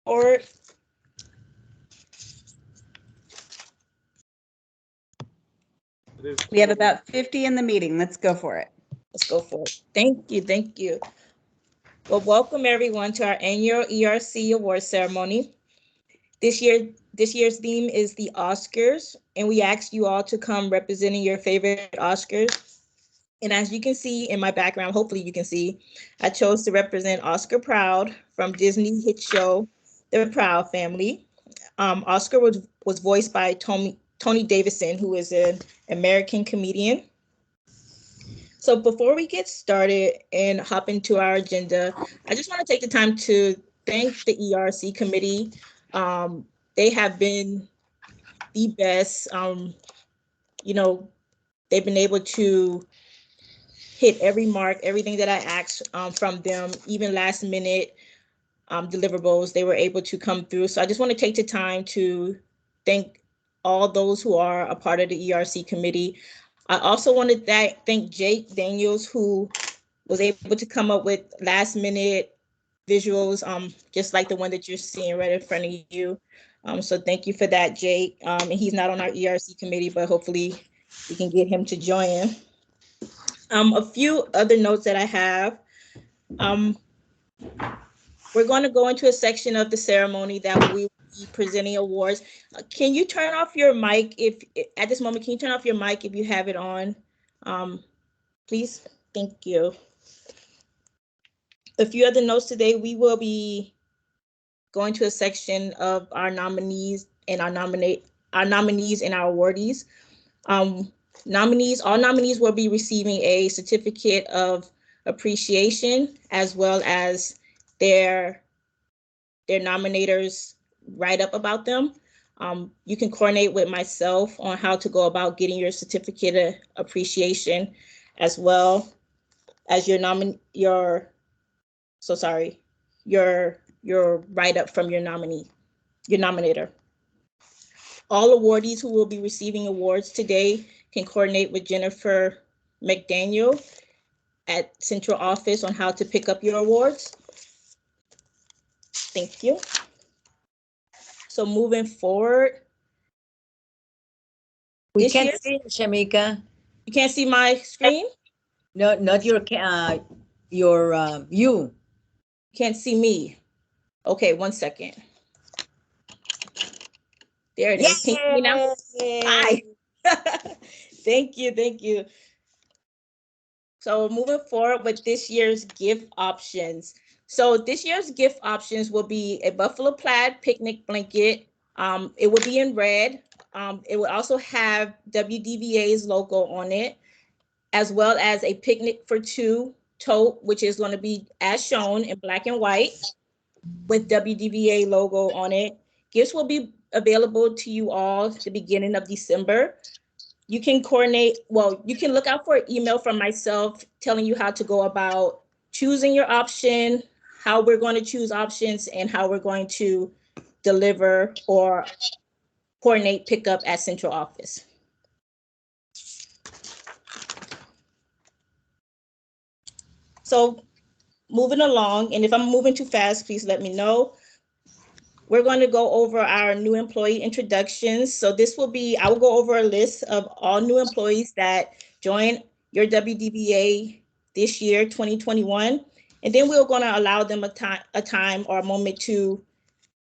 forward. We have about 50 in the meeting. Let's go for it. Let's go for it. Thank you. Thank you. Well, welcome everyone to our annual ERC Award Ceremony. This year's theme is the Oscars, and we asked you all to come representing your favorite Oscars. And as you can see in my background, hopefully you can see, I chose to represent Oscar Proud from Disney hit show, The Proud Family. Oscar was voiced by Tony Davidson, who is an American comedian. So before we get started and hop into our agenda, I just want to take the time to thank the ERC committee. They have been the best. They've been able to hit every mark, everything that I asked from them, even last minute deliverables, they were able to come through. So I just want to take the time to thank all those who are a part of the ERC committee. I also want to thank Jake Daniels, who was able to come up with last minute visuals, just like the one that you're seeing right in front of you. So thank you for that, Jake. And he's not on our ERC committee, but hopefully we can get him to join. A few other notes that I have. We're going to go into a section of the ceremony that we will be presenting awards. Can you turn off your mic at this moment? Can you turn off your mic if you have it on, please? Thank you. A few other notes today. We will be going to a section of our nominees and our nominees and our awardees. All nominees will be receiving a certificate of appreciation as well as their nominators write up about them. You can coordinate with myself on how to go about getting your certificate of appreciation, as well as your write up from your nominator. All awardees who will be receiving awards today can coordinate with Jennifer McDaniel at Central Office on how to pick up your awards. Thank you. So moving forward. We can't see Shamika. You can't see my screen? No, not your you. Can't see me. Okay, 1 second. There it is. Can you see me now? Hi. Thank you. So moving forward with this year's gift options. So this year's gift options will be a buffalo plaid picnic blanket. It will be in red. It will also have WDVA's logo on it, as well as a picnic for two tote, which is going to be as shown in black and white with WDVA logo on it. Gifts will be available to you all at the beginning of December. You can you can look out for an email from myself telling you how to go about choosing your option, how we're going to choose options, and how we're going to deliver or coordinate pickup at Central Office. So moving along, and if I'm moving too fast, please let me know. We're going to go over our new employee introductions. So this will be, I will go over a list of all new employees that joined your WDVA this year, 2021. And then we're going to allow them a time or a moment to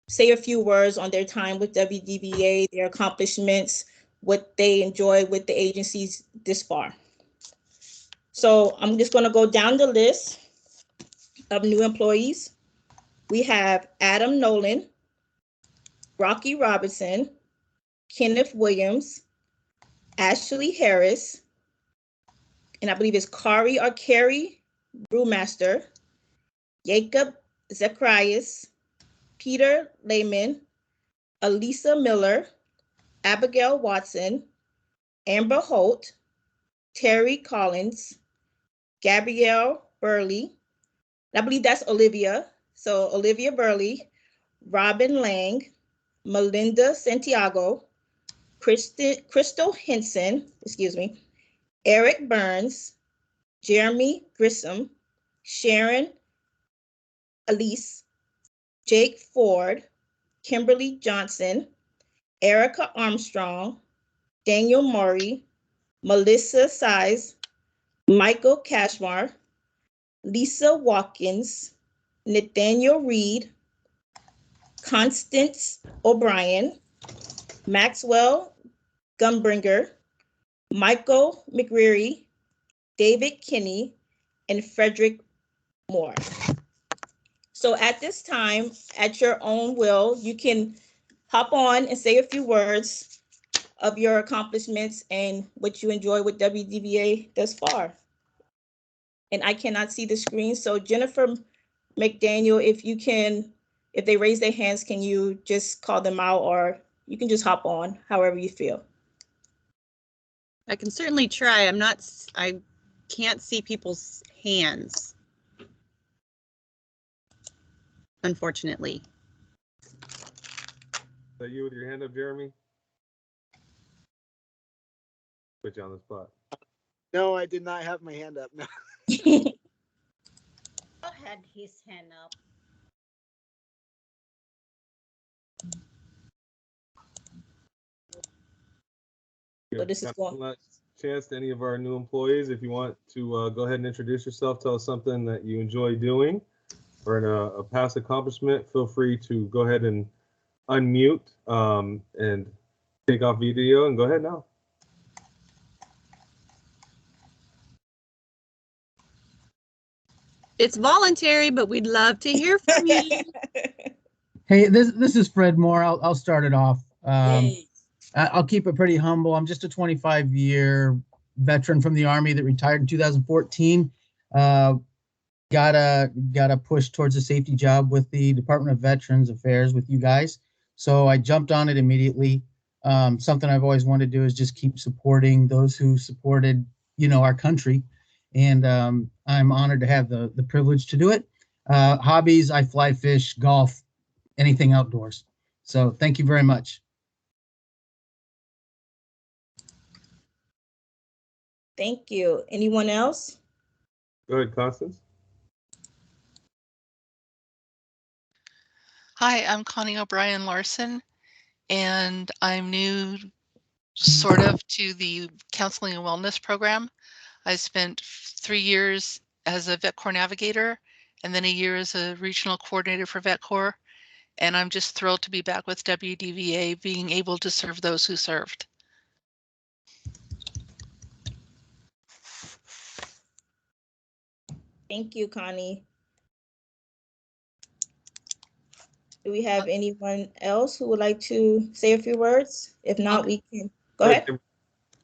say a few words on their time with WDVA, their accomplishments, what they enjoy with the agencies this far. So I'm just going to go down the list of new employees. We have Adam Nolan, Rocky Robinson, Kenneth Williams, Ashley Harris, and I believe it's Carrie Brewmaster, Jacob Zacharias, Peter Lehman, Elisa Miller, Abigail Watson, Amber Holt, Terry Collins, Gabrielle Burley, I believe that's Olivia. So Olivia Burley, Robin Lang, Melinda Santiago, Crystal Henson, Eric Burns, Jeremy Grissom, Sharon Elise, Jake Ford, Kimberly Johnson, Erica Armstrong, Daniel Murray, Melissa Size, Michael Cashmar, Lisa Watkins, Nathaniel Reed, Constance O'Brien, Maxwell Gumbringer, Michael McReary, David Kinney, and Frederick Moore. So at this time, at your own will, you can hop on and say a few words of your accomplishments and what you enjoy with WDVA thus far. And I cannot see the screen, so Jennifer McDaniel, if they raise their hands, can you just call them out, or you can just hop on, however you feel. I can certainly try. I can't see people's hands, unfortunately. Is that you with your hand up, Jeremy? Put you on the spot. No, I did not have my hand up. No. Had his hand up. So this is going. Chance to any of our new employees, if you want to go ahead and introduce yourself, tell us something that you enjoy doing or a past accomplishment, feel free to go ahead and unmute and take off video and go ahead now. It's voluntary, but we'd love to hear from you. Hey, this is Fred Moore. I'll start it off. Yay. I'll keep it pretty humble. I'm just a 25-year veteran from the Army that retired in 2014. Got a push towards a safety job with the Department of Veterans Affairs with you guys. So I jumped on it immediately. Something I've always wanted to do is just keep supporting those who supported, our country. And I'm honored to have the privilege to do it. Hobbies, I fly fish, golf, anything outdoors. So thank you very much. Thank you. Anyone else? Go ahead, Constance. Hi, I'm Connie O'Brien Larson, and I'm new sort of to the counseling and wellness program. I spent 3 years as a vet corps navigator and then a year as a regional coordinator for vet corps. And I'm just thrilled to be back with WDVA, being able to serve those who served. Thank you, Connie. Do we have anyone else who would like to say a few words? If not, we can go ahead.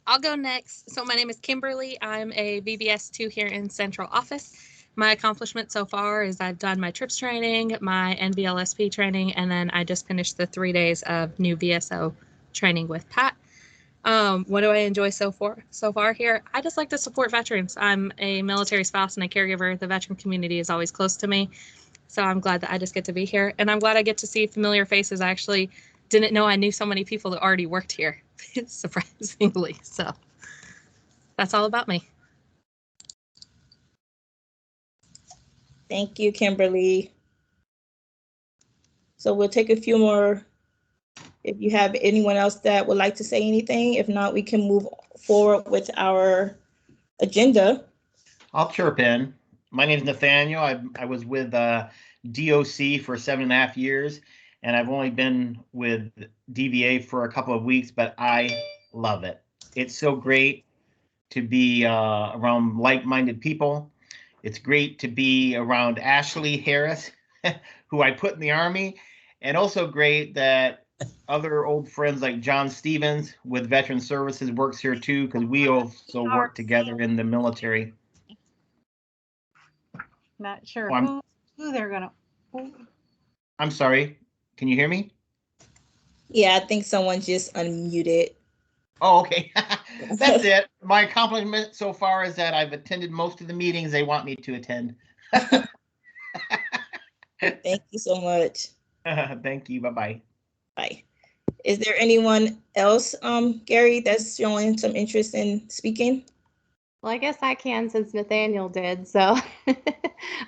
I'll go next. So my name is Kimberly. I'm a VBS 2 here in central office. My accomplishment so far is I've done my TRIPS training, my NBLSP training, and then I just finished the 3 days of new VSO training with Pat. What do I enjoy so far here? I just like to support veterans. I'm a military spouse and a caregiver. The veteran community is always close to me. So I'm glad that I just get to be here. And I'm glad I get to see familiar faces. I actually didn't know I knew so many people that already worked here, surprisingly. So that's all about me. Thank you, Kimberly. So we'll take a few more. If you have anyone else that would like to say anything, if not, we can move forward with our agenda. I'll chirp in. My name is Nathaniel. I was with DOC for 7.5 years, and I've only been with DVA for a couple of weeks, but I love it. It's so great to be around like-minded people. It's great to be around Ashley Harris, who I put in the Army, and also great that other old friends like John Stevens with Veteran Services works here too, because we also work together in the military. Not sure Oh, who they're gonna. I'm sorry. Can you hear me? Yeah, I think someone just unmuted. Oh, okay. That's it. My accomplishment so far is that I've attended most of the meetings they want me to attend. Thank you so much. Thank you. Bye-bye. Bye. Is there anyone else, Gary, that's showing some interest in speaking? Well, I guess I can since Nathaniel did. So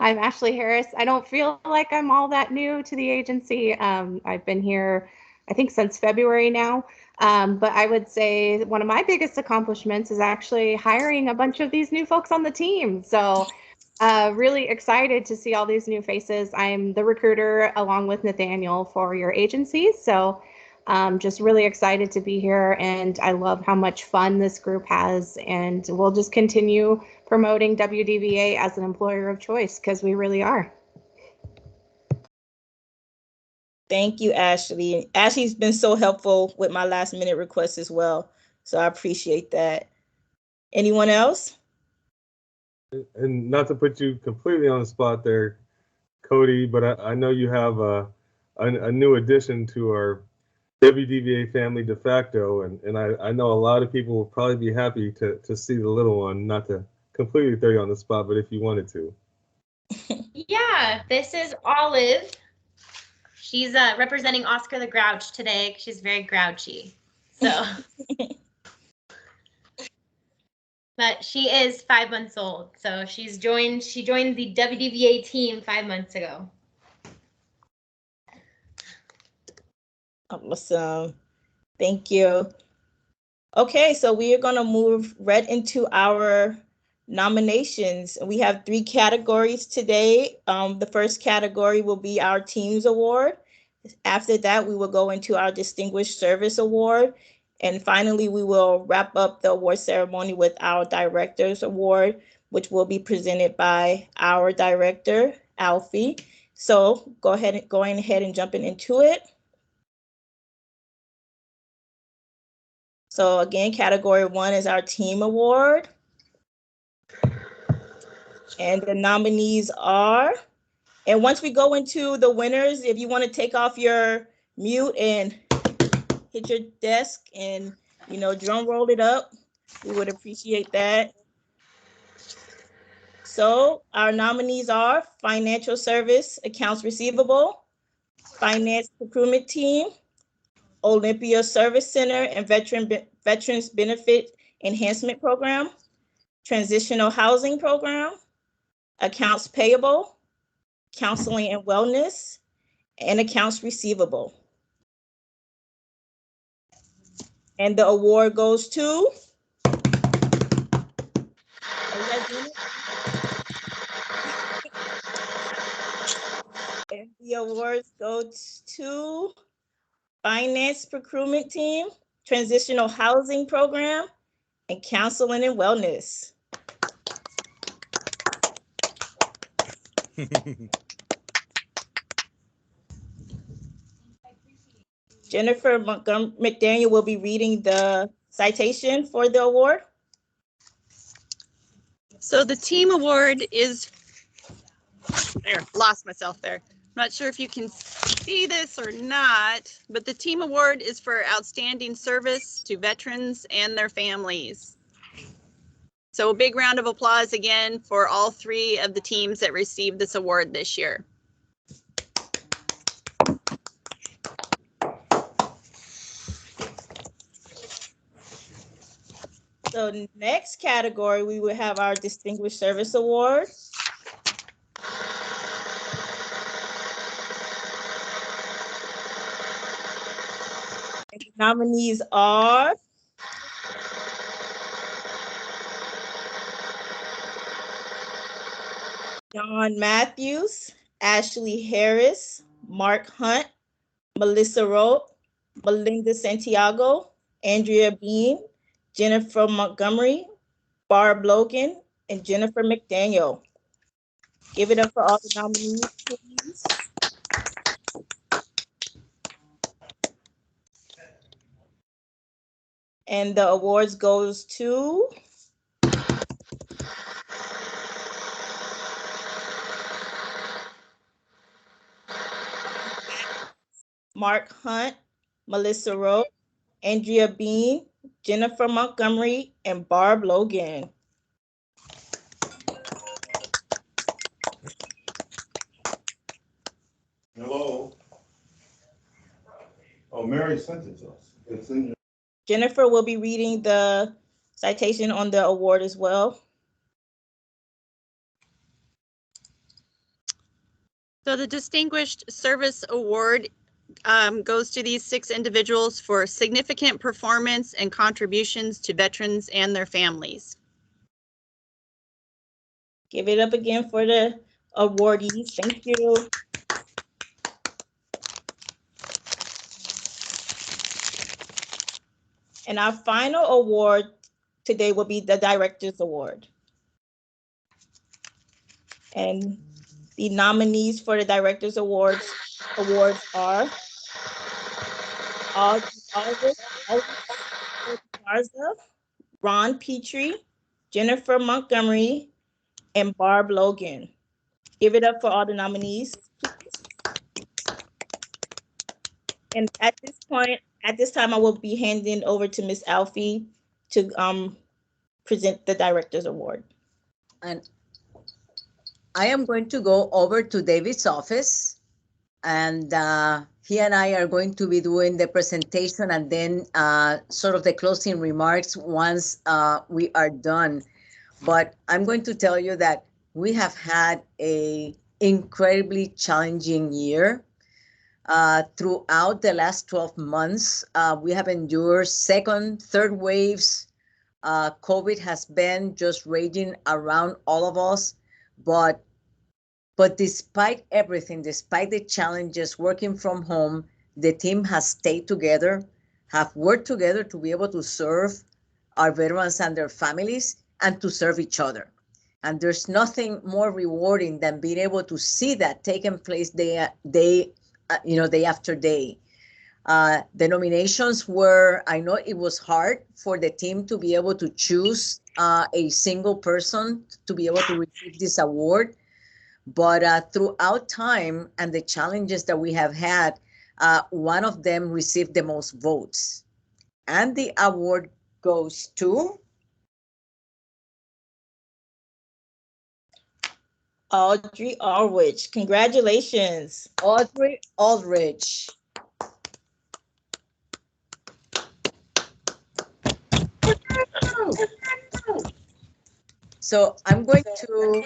I'm Ashley Harris. I don't feel like I'm all that new to the agency. I've been here, I think, since February now. But I would say one of my biggest accomplishments is actually hiring a bunch of these new folks on the team. So really excited to see all these new faces. I'm the recruiter along with Nathaniel for your agency. So just really excited to be here, and I love how much fun this group has, and we'll just continue promoting WDVA as an employer of choice because we really are. Thank you, Ashley. Ashley's been so helpful with my last minute requests as well, so I appreciate that. Anyone else? And not to put you completely on the spot there, Cody, but I know you have a new addition to our WDVA family de facto, and I know a lot of people will probably be happy to see the little one, not to completely throw you on the spot, but if you wanted to. Yeah, this is Olive. She's representing Oscar the Grouch today. She's very grouchy. So, but she is 5 months old. So she joined the WDVA team 5 months ago. Awesome. Thank you. Okay, so we are going to move right into our nominations. We have 3 categories today. The first category will be our Teams Award. After that, we will go into our Distinguished Service Award. And finally, we will wrap up the award ceremony with our Director's Award, which will be presented by our director, Alfie. So going ahead and jumping into it. So again, category 1 is our team award. And the nominees are, and once we go into the winners, if you want to take off your mute and hit your desk and, drum roll it up, we would appreciate that. So our nominees are Financial Service Accounts Receivable, Finance Procurement Team, Olympia Service Center and Veterans Benefit Enhancement Program, Transitional Housing Program, Accounts Payable, Counseling and Wellness, and Accounts Receivable. And the award goes to, and the awards go to Finance Procurement Team, Transitional Housing Program, and Counseling and Wellness. Jennifer Montgomery McDaniel will be reading the citation for the award. So the team award is, there, lost myself there. I'm not sure if you can see this or not, but the team award is for outstanding service to veterans and their families. So a big round of applause again for all 3 of the teams that received this award this year. So next category, we will have our Distinguished Service Award. And the nominees are John Matthews, Ashley Harris, Mark Hunt, Melissa Rote, Melinda Santiago, Andrea Bean, Jennifer Montgomery, Barb Logan, and Jennifer McDaniel. Give it up for all the nominees, please. And the awards goes to Mark Hunt, Melissa Rote, Andrea Bean, Jennifer Montgomery, and Barb Logan. Hello. Oh, Mary sent it to us. Jennifer will be reading the citation on the award as well. So the Distinguished Service Award goes to these 6 individuals for significant performance and contributions to veterans and their families. Give it up again for the awardees. Thank you. And our final award today will be the Director's Award. And the nominees for the Director's Awards are Garza, Ron Petrie, Jennifer Montgomery, and Barb Logan. Give it up for all the nominees. And at this time, I will be handing over to Ms. Alfie to present the Director's Award. And I am going to go over to David's office, and he and I are going to be doing the presentation and then sort of the closing remarks once we are done. But I'm going to tell you that we have had an incredibly challenging year. Throughout the last 12 months, we have endured second, third waves. COVID has been just raging around all of us. But despite everything, despite the challenges working from home, the team has stayed together, have worked together to be able to serve our veterans and their families and to serve each other. And there's nothing more rewarding than being able to see that taking place day after day. The nominations were, I know it was hard for the team to be able to choose a single person to be able to receive this award. But throughout time and the challenges that we have had, one of them received the most votes. And the award goes to Audrey Aldrich. Congratulations. Audrey Aldrich. So I'm going to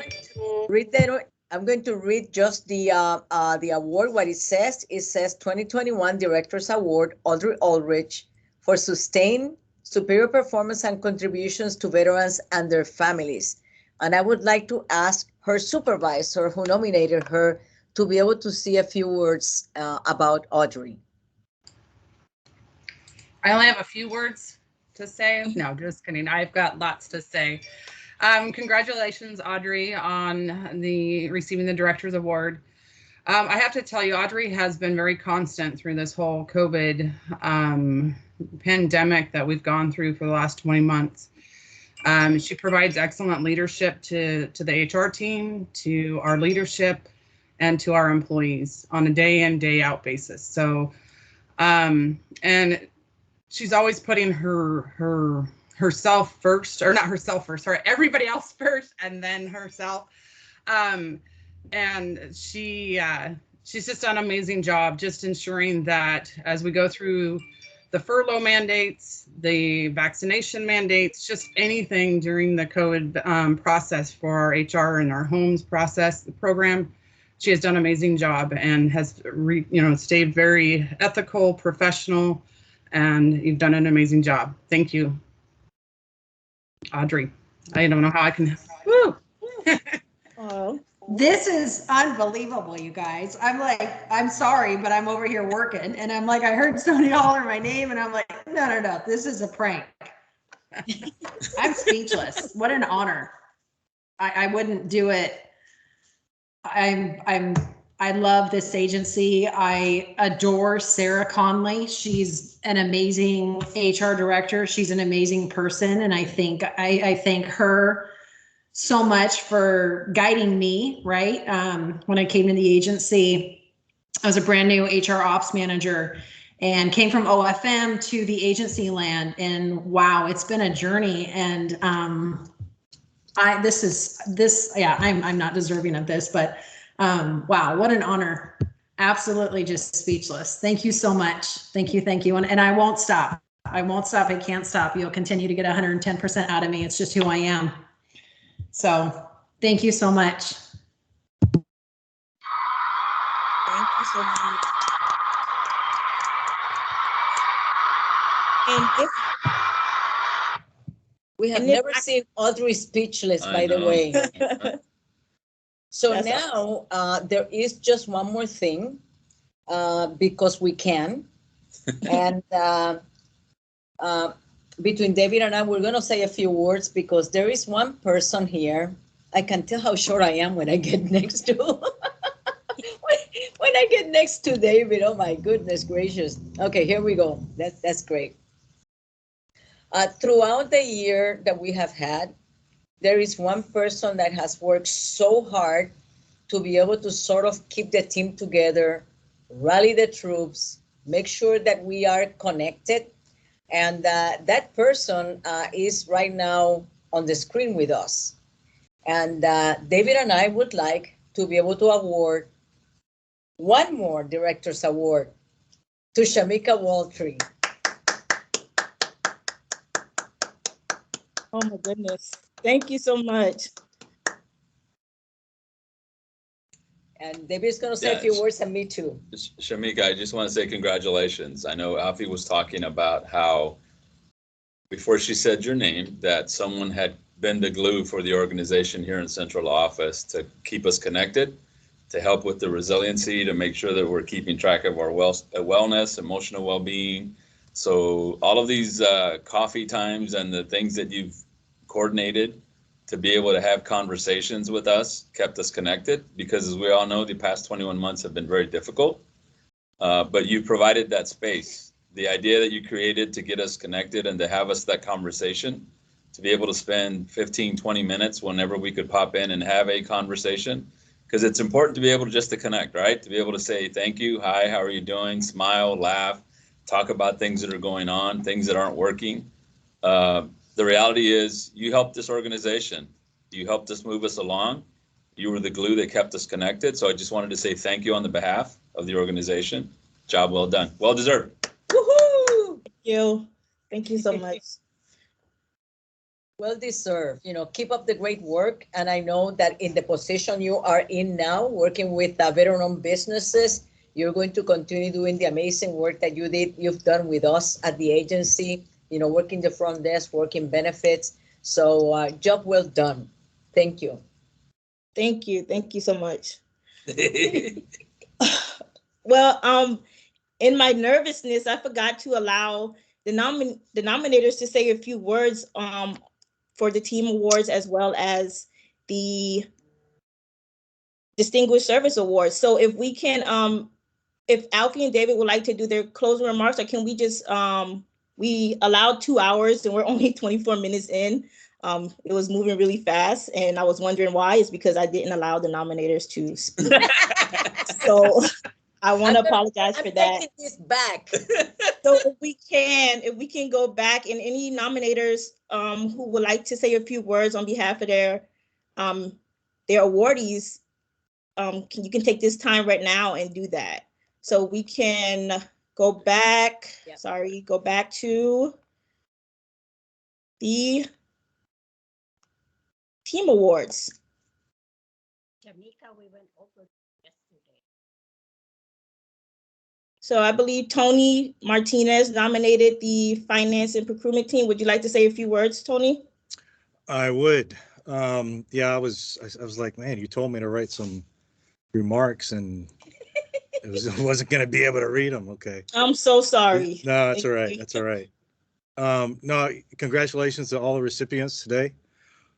read that. I'm going to read just the award. What it says 2021 Directors Award, Audrey Aldrich, for sustained superior performance and contributions to veterans and their families. And I would like to ask her supervisor who nominated her to be able to say a few words about Audrey. I only have a few words to say. No, just kidding. I've got lots to say. Congratulations, Audrey, on receiving the Director's Award. I have to tell you, Audrey has been very constant through this whole COVID pandemic that we've gone through for the last 20 months. She provides excellent leadership to the HR team, to our leadership, and to our employees on a day in, day out basis. So, and she's always putting herself first, or not herself first, sorry, everybody else first, and then herself. And she's just done an amazing job just ensuring that as we go through the furlough mandates, the vaccination mandates, just anything during the COVID process for our HR and our homes process, the program, she has done an amazing job and has stayed very ethical, professional, and you've done an amazing job. Thank you, Audrey. I don't know how I can. Woo! Oh. This is unbelievable, you guys. I'm like, I'm sorry, but I'm over here working. And I'm like, I heard somebody holler my name and I'm like, no, this is a prank. I'm speechless. What an honor. I wouldn't do it. I love this agency. I adore Sarah Conley. She's an amazing HR director. She's an amazing person. And I thank her so much for guiding me, right? When I came to the agency, I was a brand new HR ops manager and came from OFM to the agency land. And wow, it's been a journey. And I'm not deserving of this, but wow, what an honor. Absolutely just speechless. Thank you so much. Thank you. And I won't stop. I can't stop. You'll continue to get 110% out of me. It's just who I am. So thank you so much. Thank you so much. And if We have And if never I- seen Audrey speechless, I by the know. way. So That's now there is just one more thing because we can. And between David and I, we're going to say a few words because there is one person here. I can tell how short I am when I get next to when I get next to David. Oh my goodness gracious. Okay, here we go. That's great. Throughout the year that we have had, there is one person that has worked so hard to be able to sort of keep the team together, rally the troops, make sure that we are connected. And that person is right now on the screen with us. And David and I would like to be able to award one more Director's Award to Shamika Waltree. Oh my goodness. Thank you so much. And David's going to say a few words, and me too. Shamika, I just want to say congratulations. I know Alfie was talking about how, before she said your name, that someone had been the glue for the organization here in central office to keep us connected, to help with the resiliency, to make sure that we're keeping track of our wellness, emotional well-being. So all of these coffee times and the things that you've coordinated to be able to have conversations with us kept us connected, because as we all know, the past 21 months have been very difficult. But you provided that space. The idea that you created to get us connected and to have us that conversation, to be able to spend 15, 20 minutes whenever we could pop in and have a conversation, because it's important to be able to just to connect, right? To be able to say thank you, hi, how are you doing, smile, laugh, talk about things that are going on, things that aren't working. The reality is you helped this organization. You helped us move us along. You were the glue that kept us connected. So I just wanted to say thank you on the behalf of the organization. Job well done. Well deserved. Woohoo! Thank you. Thank you so much. Well deserved. You know, keep up the great work. And I know that in the position you are in now, working with veteran-owned businesses, you're going to continue doing the amazing work that you've done with us at the agency, you know, working the front desk, working benefits. So job well done. Thank you. Thank you. Thank you so much. Well, in my nervousness, I forgot to allow the nominators to say a few words for the team awards as well as the Distinguished Service Awards. So if we can, if Alfie and David would like to do their closing remarks, or can we just, we allowed 2 hours and we're only 24 minutes in. It was moving really fast and I was wondering why. It's because I didn't allow the nominators to speak. So I want to apologize for that. I'm taking this back. So if we can go back, and any nominators who would like to say a few words on behalf of their awardees, you can take this time right now and do that. So we can go back. Yep. Sorry, go back to the team awards. Jamaica, we went over yesterday. So I believe Tony Martinez nominated the finance and procurement team. Would you like to say a few words, Tony? I would. Yeah, I was like, man, you told me to write some remarks and I wasn't going to be able to read them. Okay. I'm so sorry. No, that's all right. That's all right. No, congratulations to all the recipients today.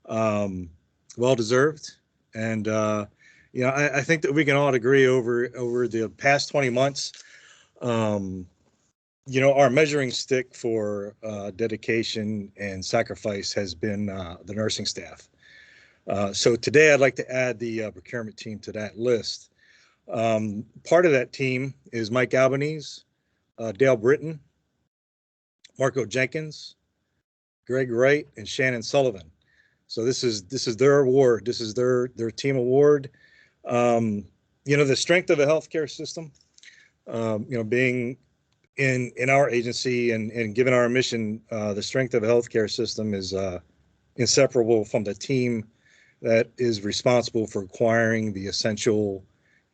Well deserved. And, you know, I think that we can all agree over the past 20 months, you know, our measuring stick for dedication and sacrifice has been the nursing staff. So today I'd like to add the procurement team to that list. Part of that team is Mike Albanese, Dale Britton, Marco Jenkins, Greg Wright, and Shannon Sullivan. So this is their award. This is their team award. You know, the strength of a healthcare system, you know, being in our agency and given our mission, the strength of a healthcare system is inseparable from the team that is responsible for acquiring the essential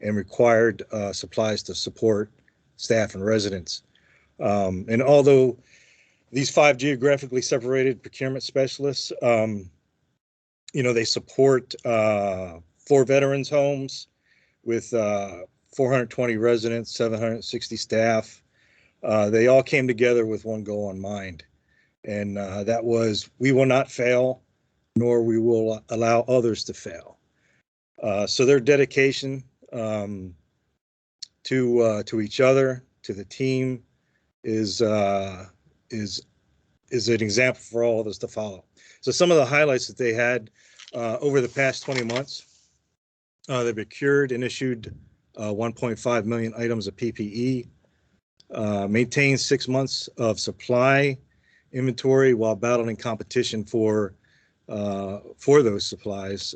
and required supplies to support staff and residents. And although these 5 geographically separated procurement specialists, they support 4 veterans homes with 420 residents, 760 staff. They all came together with one goal in mind, and that was, we will not fail, nor we will allow others to fail. So their dedication to each other, to the team, is an example for all of us to follow. So some of the highlights that they had over the past 20 months, they procured and issued 1.5 million items of PPE, maintained 6 months of supply inventory while battling competition for those supplies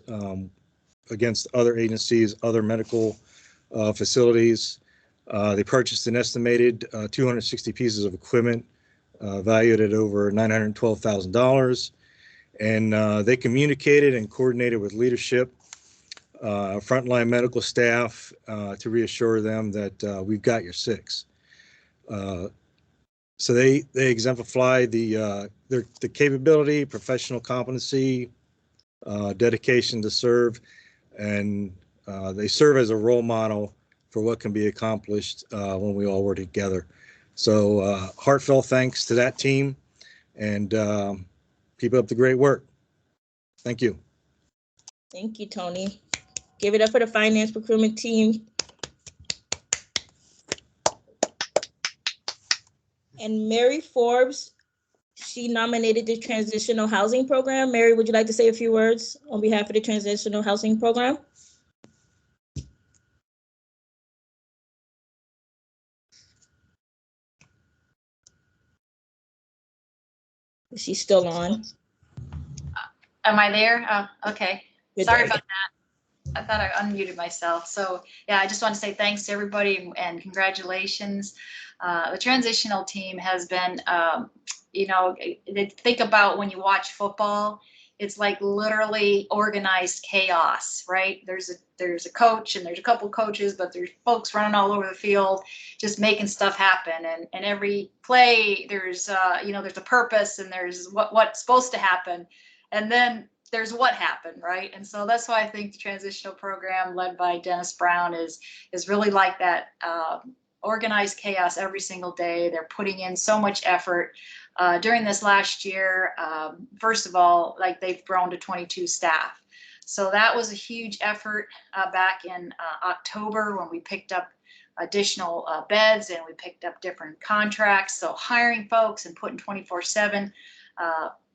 against other agencies, other medical facilities. They purchased an estimated 260 pieces of equipment valued at over $912,000. And they communicated and coordinated with leadership, frontline medical staff, to reassure them that we've got your 6. So they exemplify the capability, professional competency, dedication to serve, and they serve as a role model for what can be accomplished when we all work together. So heartfelt thanks to that team, and keep up the great work. Thank you. Thank you, Tony. Give it up for the finance procurement team. And Mary Forbes, she nominated the Transitional Housing Program. Mary, would you like to say a few words on behalf of the Transitional Housing Program? Is she still on? Am I there? Oh, okay. Good Sorry day. about that. I thought I unmuted myself. So yeah, I just want to say thanks to everybody and congratulations. The transitional team has been, think about when you watch football, it's like literally organized chaos, right? There's a coach and there's a couple coaches, but there's folks running all over the field, just making stuff happen. And every play, there's there's a purpose and there's what's supposed to happen. And then there's what happened, right? And so that's why I think the transitional program led by Dennis Brown is really like that, organized chaos every single day. They're putting in so much effort. During this last year, first of all, like they've grown to 22 staff. So that was a huge effort back in October when we picked up additional beds and we picked up different contracts. So hiring folks and putting 24/7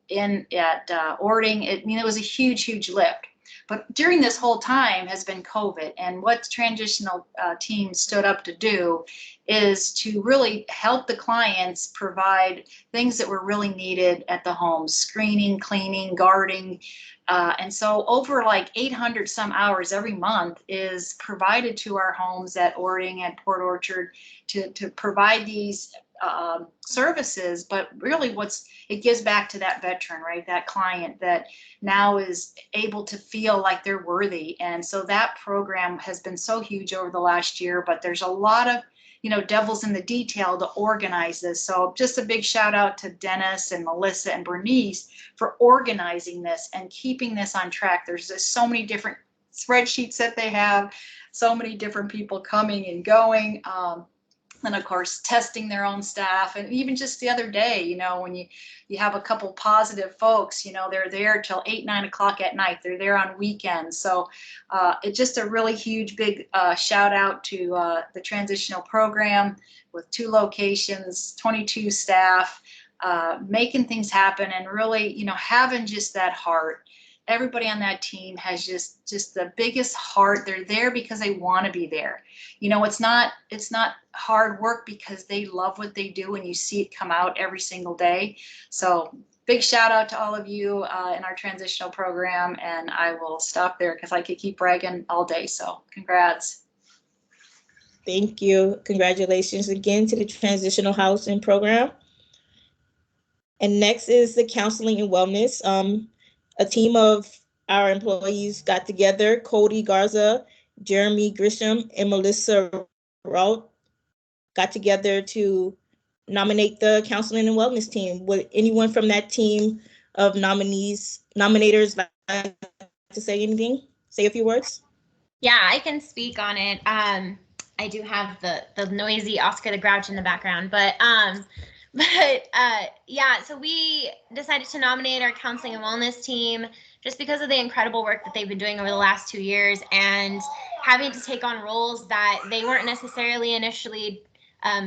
in at Ording, it was a huge lift. But during this whole time has been COVID, and what the transitional team stood up to do is to really help the clients provide things that were really needed at the home: screening, cleaning, guarding. And so over like 800 some hours every month is provided to our homes at Ording and Port Orchard to provide these services. But really it gives back to that veteran, right? That client that now is able to feel like they're worthy. And so that program has been so huge over the last year, but there's a lot of, devils in the detail to organize this. So just a big shout out to Dennis and Melissa and Bernice for organizing this and keeping this on track. There's just so many different spreadsheets that they have, so many different people coming and going. And of course, testing their own staff. And even just the other day, when you have a couple positive folks, they're there till 8, 9 o'clock at night. They're there on weekends. So it's just a really huge, big shout out to the transitional program with 2 locations, 22 staff, making things happen and really, having just that heart. Everybody on that team has just the biggest heart. They're there because they want to be there. It's not hard work because they love what they do and you see it come out every single day. So big shout out to all of you in our transitional program, and I will stop there because I could keep bragging all day. So congrats. Thank you. Congratulations again to the Transitional Housing Program. And next is the Counseling and Wellness. A team of our employees got together: Cody Garza, Jeremy Grisham, and Melissa Rout got together to nominate the Counseling and Wellness team. Would anyone from that team of nominators like to say anything? Say a few words? Yeah, I can speak on it. I do have the noisy Oscar the Grouch in the background, but yeah, so we decided to nominate our Counseling and Wellness team just because of the incredible work that they've been doing over the last 2 years and having to take on roles that they weren't necessarily initially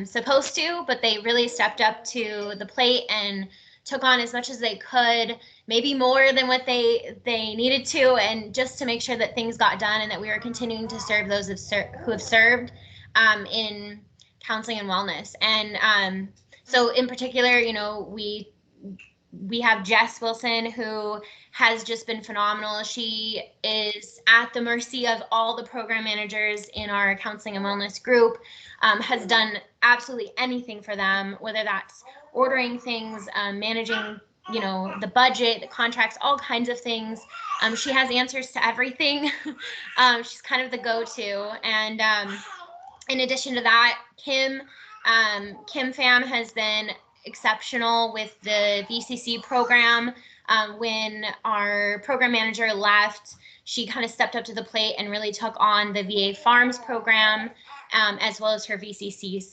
supposed to, but they really stepped up to the plate and took on as much as they could, maybe more than what they needed to, and just to make sure that things got done and that we were continuing to serve those who have served in counseling and wellness. And so in particular, you know, we have Jess Wilson, who has just been phenomenal. She is at the mercy of all the program managers in our counseling and wellness group, has done absolutely anything for them, whether that's ordering things, managing, you know, the budget, the contracts, all kinds of things. She has answers to everything. She's kind of the go-to. And in addition to that, Pham has been exceptional with the VCC program. When our program manager left, she kind of stepped up to the plate and really took on the VA Farms program, as well as her VCC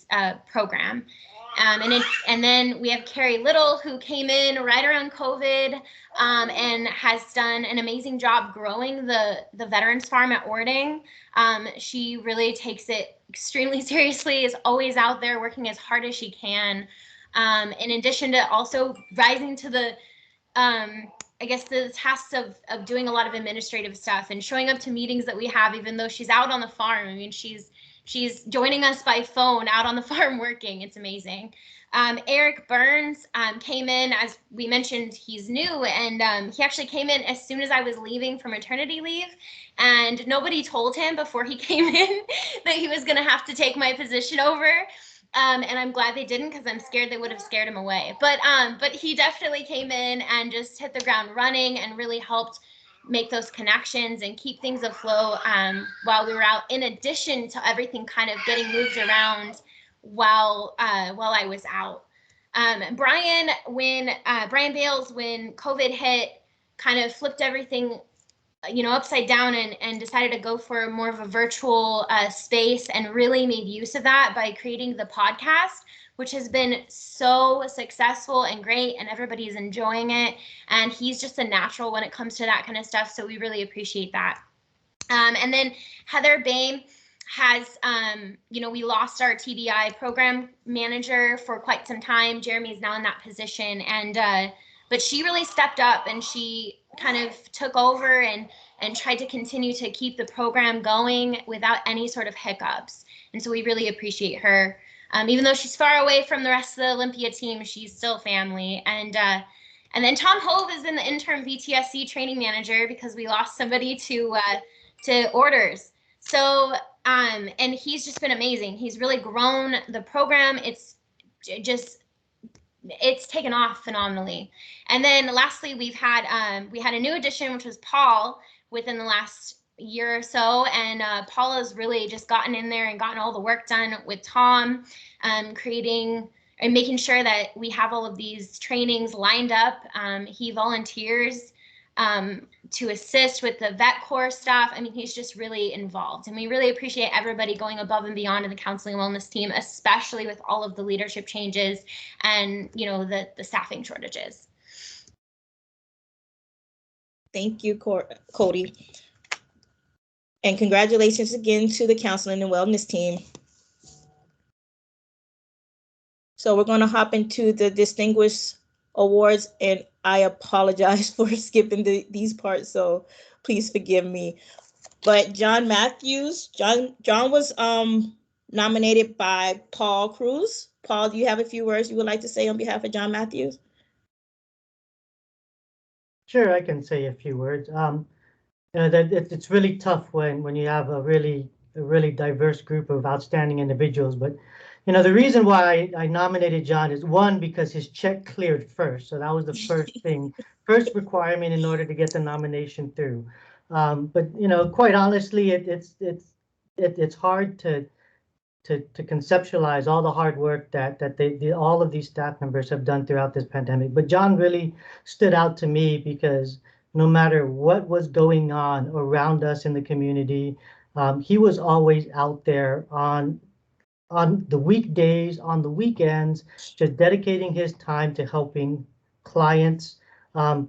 program. And then we have Carrie Little, who came in right around COVID and has done an amazing job growing the Veterans Farm at Ording. She really takes it extremely seriously, is always out there working as hard as she can. In addition to also rising to the, I guess, the tasks of doing a lot of administrative stuff and showing up to meetings that we have, even though she's out on the farm. I mean, she's joining us by phone out on the farm working. It's amazing. Eric Burns came in, as we mentioned, he's new, and he actually came in as soon as I was leaving for maternity leave, and nobody told him before he came in that he was going to have to take my position over. And I'm glad they didn't, because I'm scared they would have scared him away. But he definitely came in and just hit the ground running and really helped make those connections and keep things afloat while we were out, in addition to everything kind of getting moved around while I was out. Brian Bales, when COVID hit, kind of flipped everything, you know, upside down and decided to go for more of a virtual space, and really made use of that by creating the podcast, which has been so successful and great, and everybody's enjoying it. And he's just a natural when it comes to that kind of stuff, so we really appreciate that. And then Heather Bean has, you know, we lost our TBI program manager for quite some time. Jeremy is now in that position, and but she really stepped up and she kind of took over and tried to continue to keep the program going without any sort of hiccups. And so we really appreciate her. Even though she's far away from the rest of the Olympia team, she's still family. And then Tom Hove has been the interim VTSC training manager because we lost somebody to orders. So and he's just been amazing. He's really grown the program. It's taken off phenomenally. And then lastly, we had a new addition, which was Paul, within the last year or so. And Paul has really just gotten in there and gotten all the work done with Tom, creating and making sure that we have all of these trainings lined up. He volunteers to assist with the vet corps stuff. I mean, he's just really involved, and we really appreciate everybody going above and beyond in the counseling and wellness team, especially with all of the leadership changes and, you know, the staffing shortages. Thank you, Cody. And congratulations again to the counseling and wellness team. So we're going to hop into the distinguished awards, and I apologize for skipping these parts, so please forgive me. But John Matthews, John was nominated by Paul Cruz. Paul, do you have a few words you would like to say on behalf of John Matthews? Sure, I can say a few words. You know, that it's really tough when you have a really diverse group of outstanding individuals. But you know, the reason why I nominated John is, one, because his check cleared first, so that was the first thing, first requirement in order to get the nomination through. But you know, quite honestly, it's it's hard to conceptualize all the hard work that all of these staff members have done throughout this pandemic. But John really stood out to me because no matter what was going on around us in the community, he was always out there on the weekdays, on the weekends, just dedicating his time to helping clients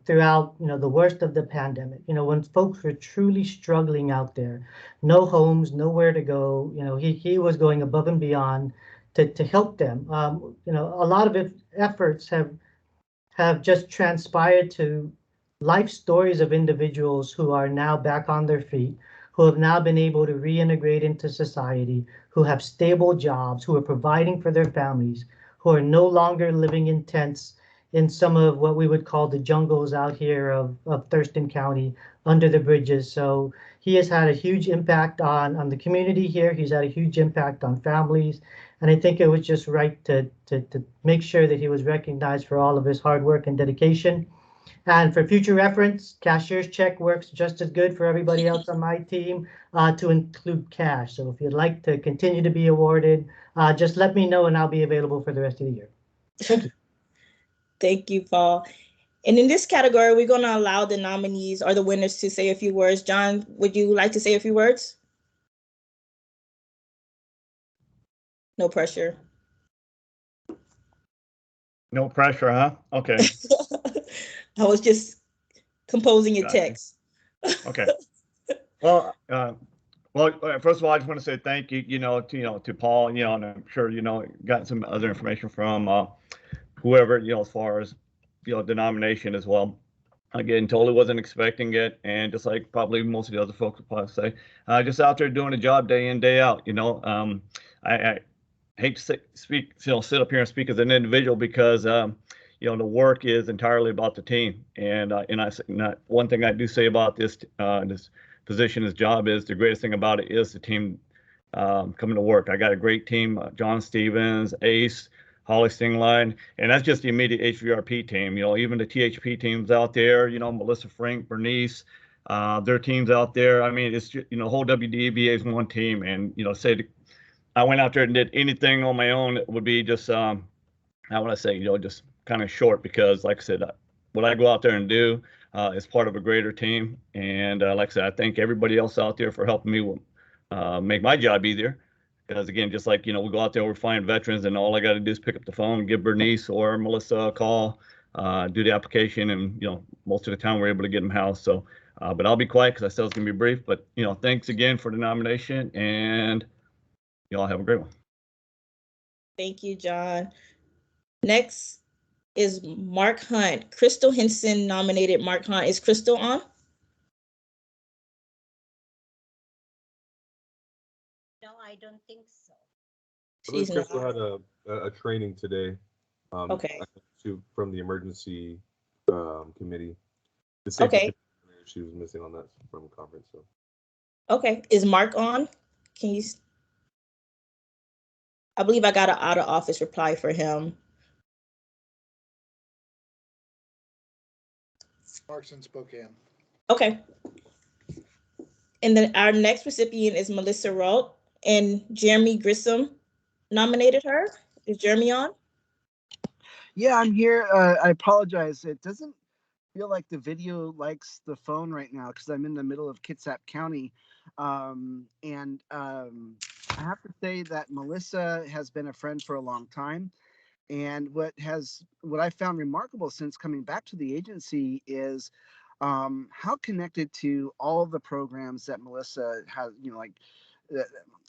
throughout, the worst of the pandemic. When folks were truly struggling out there, no homes, nowhere to go, he was going above and beyond to help them. A lot of efforts have just transpired to life stories of individuals who are now back on their feet, who have now been able to reintegrate into society, who have stable jobs, who are providing for their families, who are no longer living in tents in some of what we would call the jungles out here of Thurston County under the bridges. So he has had a huge impact on the community here. He's had a huge impact on families. And I think it was just right to make sure that he was recognized for all of his hard work and dedication. And for future reference, cashier's check works just as good for everybody else on my team to include cash. So if you'd like to continue to be awarded, just let me know and I'll be available for the rest of the year. Thank you. Thank you, Paul. And in this category, we're going to allow the nominees or the winners to say a few words. John, would you like to say a few words? No pressure. No pressure, huh? Okay. I was just composing a Gotcha. text. Okay. Well, first of all, I just want to say thank you, to Paul, and I'm sure, got some other information from whoever, as far as, the nomination as well. Again, totally wasn't expecting it, and just like probably most of the other folks would probably say, just out there doing a job day in, day out. I hate to speak, sit up here and speak as an individual because the work is entirely about the team. And one thing I do say about this position, this job, is the greatest thing about it is the team coming to work. I got a great team: John Stevens, Ace, Holly Stingline, and that's just the immediate HVRP team. Even the THP teams out there. Melissa, Frank, Bernice, their teams out there. I mean, it's just, whole WDBA is one team. And say I went out there and did anything on my own, it would be just how would I say, just kind of short, because like I said, what I go out there and do is part of a greater team. And like I said, I thank everybody else out there for helping me make my job easier. Because again, just like, we go out there, we find veterans, and all I got to do is pick up the phone, give Bernice or Melissa a call, do the application, and, most of the time we're able to get them housed. So, but I'll be quiet because I said it's going to be brief. But, thanks again for the nomination, and y'all have a great one. Thank you, John. Next is Mark Hunt. Crystal Henson nominated Mark Hunt. Is Crystal on? No, I don't think so. I believe She's Crystal not. had a training today. Okay. From the emergency committee. Okay. She was missing on that from the conference. So. Okay. Is Mark on? Can you? I believe I got an out of office reply for him. Mark's in Spokane. Okay. And then our next recipient is Melissa Rolt, and Jeremy Grissom nominated her. Is Jeremy on? Yeah, I'm here. I apologize. It doesn't feel like the video likes the phone right now because I'm in the middle of Kitsap County. I have to say that Melissa has been a friend for a long time. And what I found remarkable since coming back to the agency is how connected to all of the programs that Melissa has,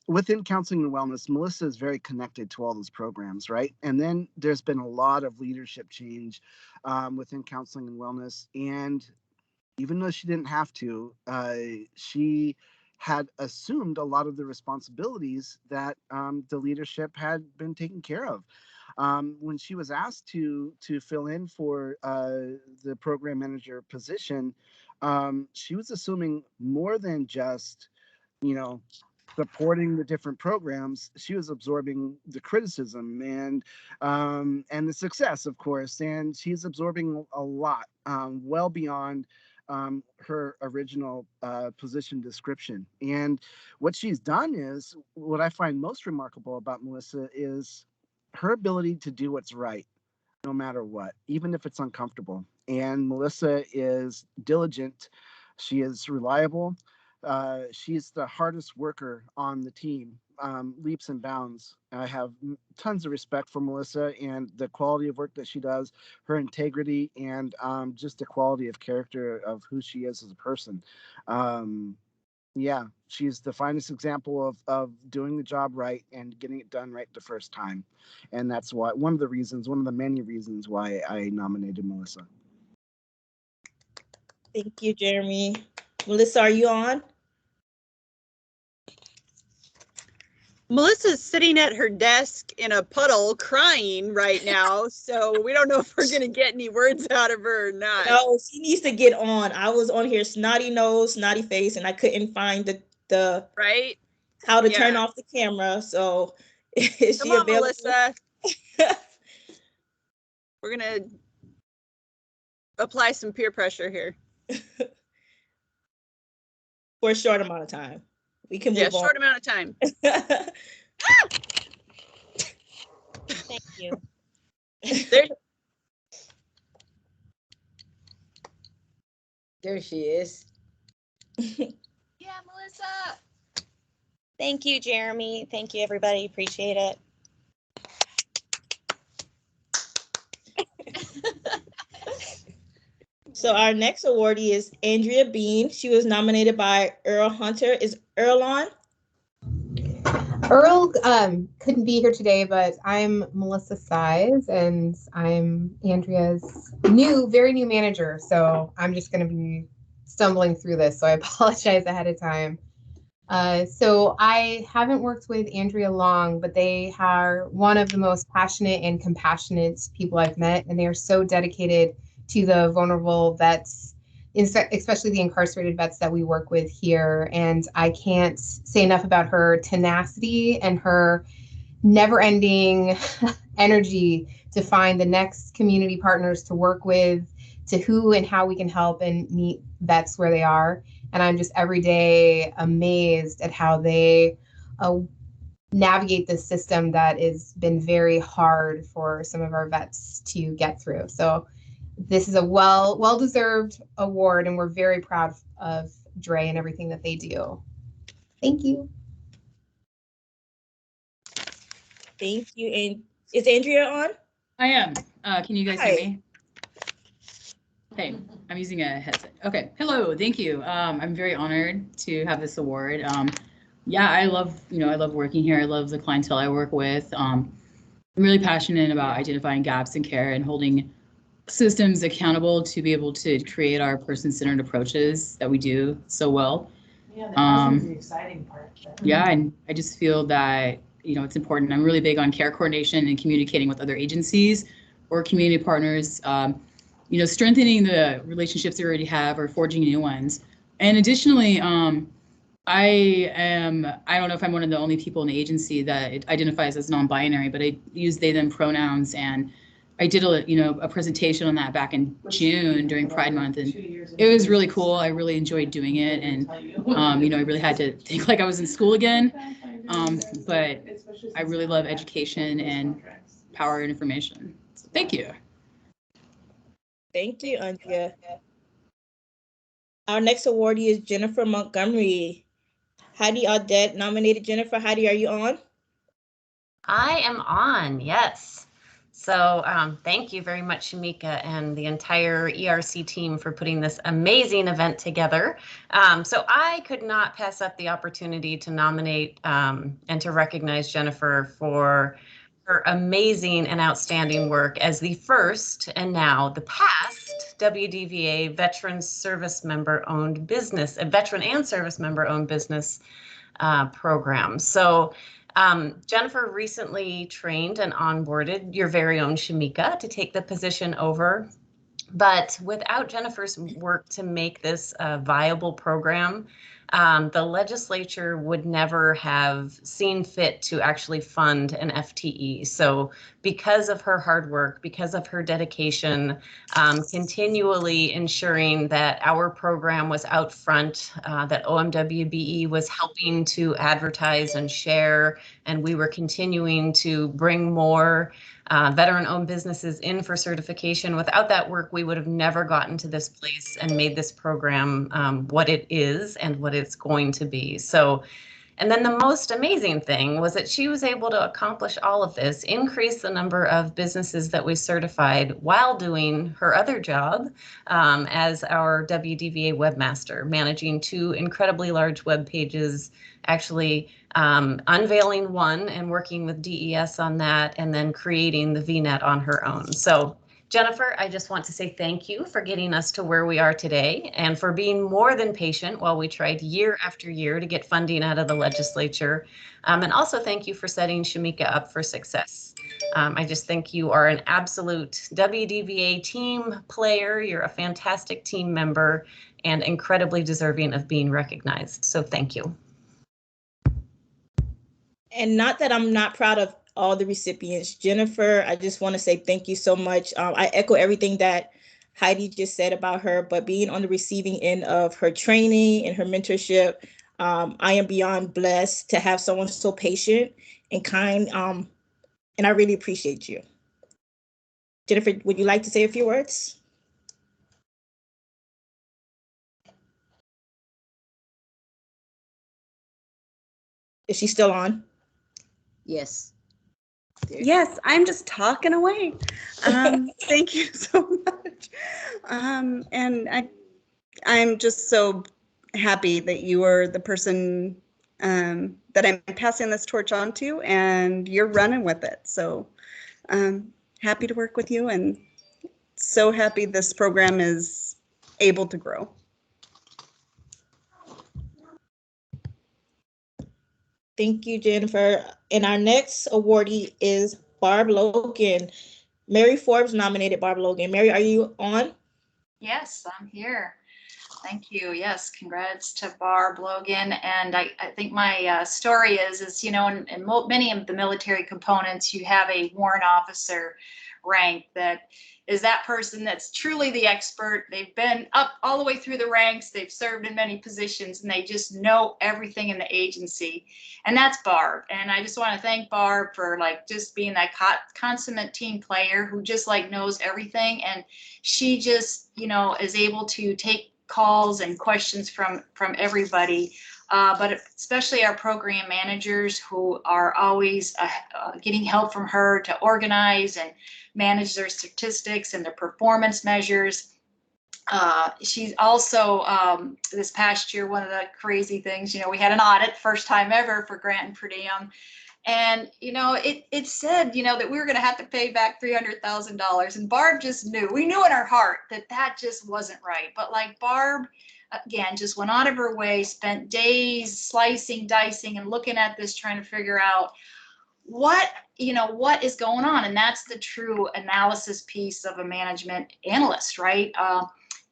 within counseling and wellness, Melissa is very connected to all those programs, right? And then there's been a lot of leadership change within counseling and wellness. And even though she didn't have to, she had assumed a lot of the responsibilities that the leadership had been taking care of. When she was asked to fill in for the program manager position, she was assuming more than just, supporting the different programs. She was absorbing the criticism and the success, of course, and she's absorbing a lot, well beyond her original position description. And what she's done is, what I find most remarkable about Melissa is her ability to do what's right, no matter what, even if it's uncomfortable. And Melissa is diligent. She is reliable. She's the hardest worker on the team, leaps and bounds. I have tons of respect for Melissa and the quality of work that she does, her integrity, and just the quality of character of who she is as a person. Yeah, she's the finest example of doing the job right and getting it done right the first time. And that's why one of the many reasons why I nominated Melissa. Thank you, Jeremy. Melissa, are you on? Melissa's sitting at her desk in a puddle crying right now, so we don't know if we're going to get any words out of her or not. No, she needs to get on. I was on here snotty nose, snotty face, and I couldn't find the right how to turn off the camera. So is Come she on, available? Melissa. We're going to apply some peer pressure here. For a short amount of time. We can move on. Short amount of time. Thank you. There she is. Yeah, Melissa. Thank you, Jeremy. Thank you, everybody. Appreciate it. So our next awardee is Andrea Bean. She was nominated by Earl Hunter. Is Earl on? Earl couldn't be here today, but I'm Melissa Size, and I'm Andrea's very new manager. So I'm just going to be stumbling through this. So I apologize ahead of time. So I haven't worked with Andrea long, but they are one of the most passionate and compassionate people I've met, and they are so dedicated to the vulnerable vets, especially the incarcerated vets that we work with here. And I can't say enough about her tenacity and her never-ending energy to find the next community partners to work with, to who and how we can help and meet vets where they are. And I'm just every day amazed at how they navigate this system that has been very hard for some of our vets to get through. So this is a well-deserved award, and we're very proud of Dre and everything that they do. Thank you. Thank you. And is Andrea on? I am. Can you guys Hi. hear me? Okay, I'm using a headset. Okay, hello, thank you. I'm very honored to have this award. Yeah, I love working here. I love the clientele I work with. I'm really passionate about identifying gaps in care and holding systems accountable to be able to create our person-centered approaches that we do so well. Yeah, that's the exciting part. Yeah, and I just feel that, it's important. I'm really big on care coordination and communicating with other agencies or community partners, strengthening the relationships we already have or forging new ones. And additionally, I don't know if I'm one of the only people in the agency that identifies as non-binary, but I use they, them pronouns, and I did a presentation on that back in June during Pride Month, and it was really cool. I really enjoyed doing it, and I really had to think like I was in school again. But I really love education and power and information. So thank you. Thank you, Andrea. Our next awardee is Jennifer Montgomery. Heidi Audette nominated Jennifer. Heidi, are you on? I am on, yes. So thank you very much, Shamika, and the entire ERC team for putting this amazing event together. So I could not pass up the opportunity to nominate and to recognize Jennifer for her amazing and outstanding work as the first and now the past WDVA veteran service member owned business, a veteran and service member owned business program. So Jennifer recently trained and onboarded your very own Shamika to take the position over. But without Jennifer's work to make this a viable program, the legislature would never have seen fit to actually fund an FTE. So because of her hard work, because of her dedication, continually ensuring that our program was out front, that OMWBE was helping to advertise and share, and we were continuing to bring more veteran-owned businesses in for certification. Without that work, we would have never gotten to this place and made this program what it is and what it's going to be. So, and then the most amazing thing was that she was able to accomplish all of this, increase the number of businesses that we certified while doing her other job as our WDVA webmaster, managing 2 incredibly large web pages, actually unveiling one and working with DES on that, and then creating the VNet on her own. So Jennifer, I just want to say thank you for getting us to where we are today and for being more than patient while we tried year after year to get funding out of the legislature. And also thank you for setting Shamika up for success. I just think you are an absolute WDVA team player. You're a fantastic team member and incredibly deserving of being recognized. So thank you. And not that I'm not proud of all the recipients. Jennifer, I just want to say thank you so much. I echo everything that Heidi just said about her, but being on the receiving end of her training and her mentorship, I am beyond blessed to have someone so patient and kind, and I really appreciate you. Jennifer, would you like to say a few words? Is she still on? Yes. Yes, I'm just talking away. Thank you so much. And I'm just so happy that you are the person that I'm passing this torch on to, and you're running with it. So happy to work with you, and so happy this program is able to grow. Thank you, Jennifer. And our next awardee is Barb Logan. Mary Forbes nominated Barb Logan. Mary, are you on? Yes, I'm here. Thank you. Yes, congrats to Barb Logan. And I think my story is, you know, in many of the military components, you have a warrant officer rank that is that person that's truly the expert. They've been up all the way through the ranks. They've served in many positions, and they just know everything in the agency. And that's Barb. And I just want to thank Barb for like just being that consummate team player who just like knows everything. And she just, you know, is able to take calls and questions from everybody, but especially our program managers who are always getting help from her to organize and manage their statistics and their performance measures. She's also, this past year, one of the crazy things, you know, we had an audit, first time ever for grant and per diem. And, you know, it said, you know, that we were going to have to pay back $300,000. And Barb just knew, we knew in our heart that that just wasn't right. But like Barb, again, just went out of her way, spent days slicing, dicing, and looking at this, trying to figure out what, you know, what is going on. And that's the true analysis piece of a management analyst, right?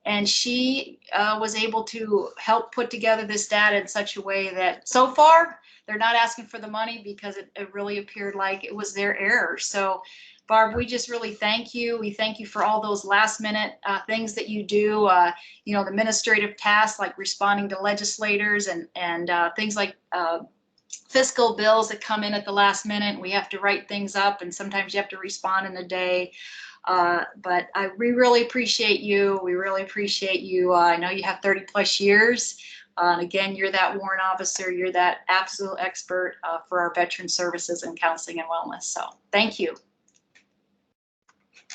And she was able to help put together this data in such a way that so far, they're not asking for the money because it really appeared like it was their error. So Barb, we just really thank you. We thank you for all those last minute things that you do, you know, the administrative tasks like responding to legislators and things like fiscal bills that come in at the last minute. We have to write things up, and sometimes you have to respond in a day. But we really appreciate you. We really appreciate you. I know you have 30 plus years. Again, you're that warrant officer, you're that absolute expert for our veteran services and counseling and wellness. So thank you.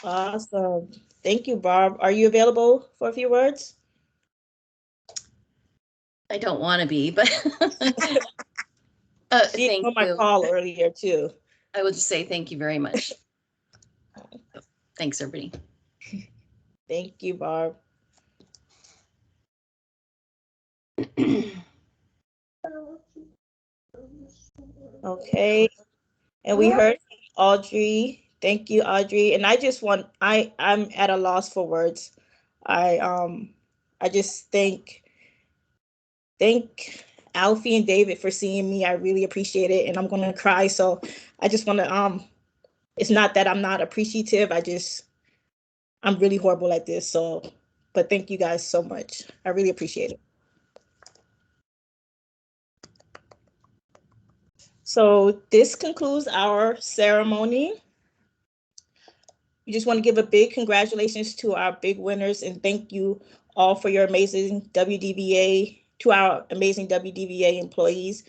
Awesome. Thank you, Barb. Are you available for a few words? I don't want to be, but thank on my you. Call earlier too. I would just say thank you very much. Thanks, everybody. Thank you, Barb. Okay, and we heard Audrey. Thank you, Audrey. And I just want, I'm at a loss for words. I just think thank Alfie and David for seeing me. I really appreciate it, and I'm gonna cry. So I just want to it's not that I'm not appreciative. I'm really horrible at this. So, but thank you guys so much. I really appreciate it. So this concludes our ceremony. We just want to give a big congratulations to our big winners and thank you all for your amazing WDVA, to our amazing WDVA employees.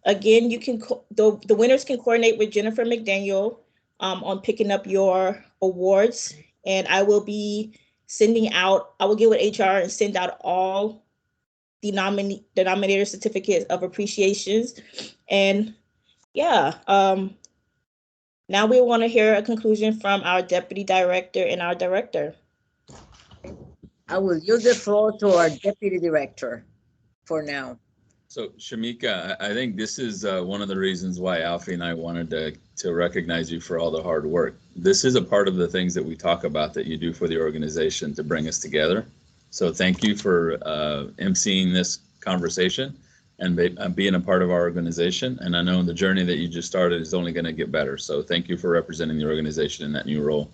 Again, you can the winners can coordinate with Jennifer McDaniel on picking up your awards, and I will be sending out, I will get with HR and send out all the nominator certificates of appreciations. And yeah, now we want to hear a conclusion from our deputy director and our director. I will yield the floor to our deputy director for now. So Shamika, I think this is one of the reasons why Alfie and I wanted to recognize you for all the hard work. This is a part of the things that we talk about that you do for the organization to bring us together. So thank you for emceeing this conversation and being a part of our organization. And I know the journey that you just started is only going to get better. So thank you for representing the organization in that new role.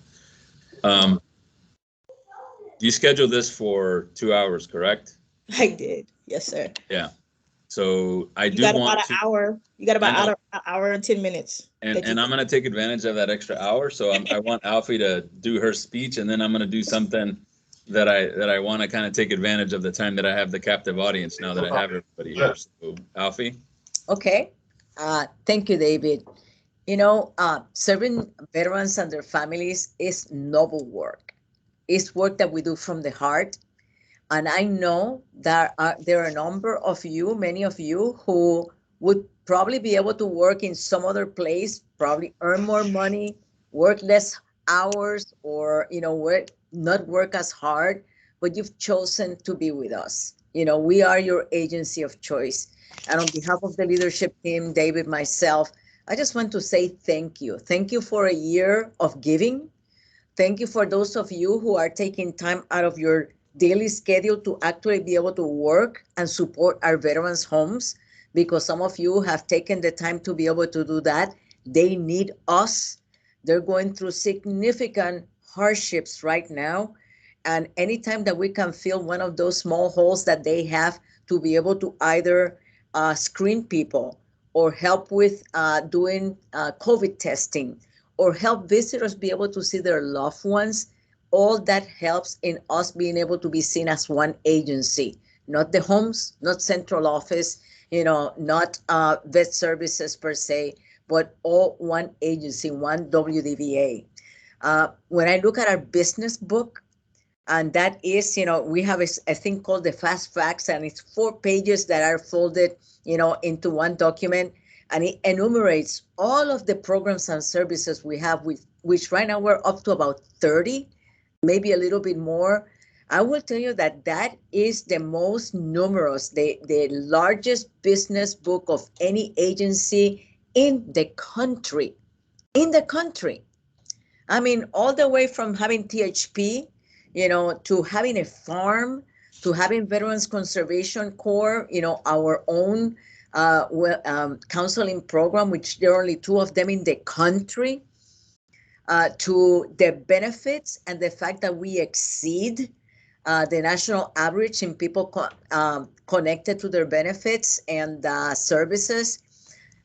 You scheduled this for 2 hours, correct? I did. Yes, sir. Yeah. So I do got want about an hour. You got about an hour and 10 minutes. And I'm going to take advantage of that extra hour. So I want Alfie to do her speech, and then I'm going to do something that I want to kind of take advantage of the time that I have the captive audience now that I have everybody here. So Alfie. Okay. Thank you, David. You know, serving veterans and their families is noble work. It's work that we do from the heart. And I know that there are a number of you, many of you, who would probably be able to work in some other place, probably earn more money, work less hours, or, you know, not work as hard, but you've chosen to be with us. You know, we are your agency of choice. And on behalf of the leadership team, David, myself, I just want to say thank you. Thank you for a year of giving. Thank you for those of you who are taking time out of your daily schedule to actually be able to work and support our veterans' homes, because some of you have taken the time to be able to do that. They need us. They're going through significant hardships right now. And anytime that we can fill one of those small holes that they have to be able to either screen people or help with doing COVID testing or help visitors be able to see their loved ones, all that helps in us being able to be seen as one agency, not the homes, not central office, you know, not vet services per se, but all one agency, one WDVA. When I look at our business book, and that is, you know, we have a thing called the Fast Facts, and it's 4 pages that are folded, you know, into one document, and it enumerates all of the programs and services we have, which right now we're up to about 30. Maybe a little bit more. I will tell you that that is the most numerous, the largest business book of any agency in the country. I mean, all the way from having THP, you know, to having a farm, to having Veterans Conservation Corps, you know, our own counseling program, which there are only 2 of them in the country. To the benefits and the fact that we exceed the national average in people connected to their benefits and services.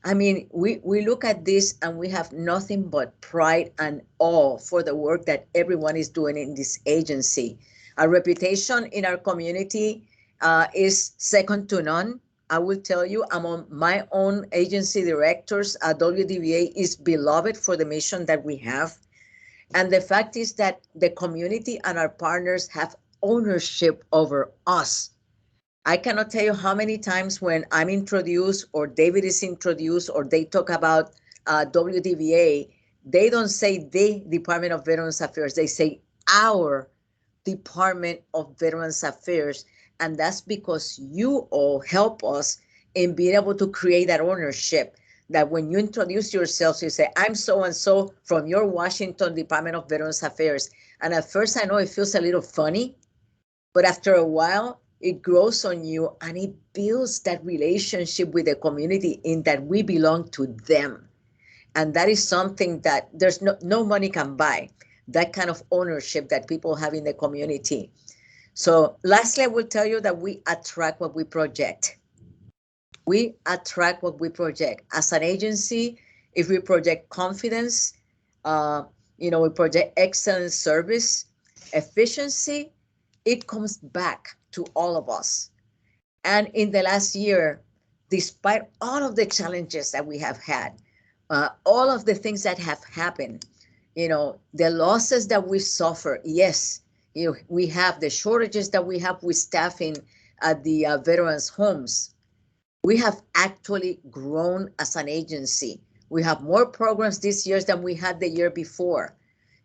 I mean, we look at this and we have nothing but pride and awe for the work that everyone is doing in this agency. Our reputation in our community is second to none. I will tell you, among my own agency directors, WDVA is beloved for the mission that we have. And the fact is that the community and our partners have ownership over us. I cannot tell you how many times when I'm introduced or David is introduced or they talk about WDVA, they don't say the Department of Veterans Affairs, they say our Department of Veterans Affairs. And that's because you all help us in being able to create that ownership, that when you introduce yourselves, you say, I'm so-and-so from your Washington Department of Veterans Affairs. And at first, I know it feels a little funny, but after a while, it grows on you, and it builds that relationship with the community in that we belong to them. And that is something that there's no money can buy, that kind of ownership that people have in the community. So lastly, I will tell you that we attract what we project. We attract what we project. As an agency, if we project confidence, we project excellent service, efficiency, it comes back to all of us. And in the last year, despite all of the challenges that we have had, all of the things that have happened, the losses that we suffer, yes, we have the shortages that we have with staffing at the veterans' homes. We have actually grown as an agency. We have more programs this year than we had the year before.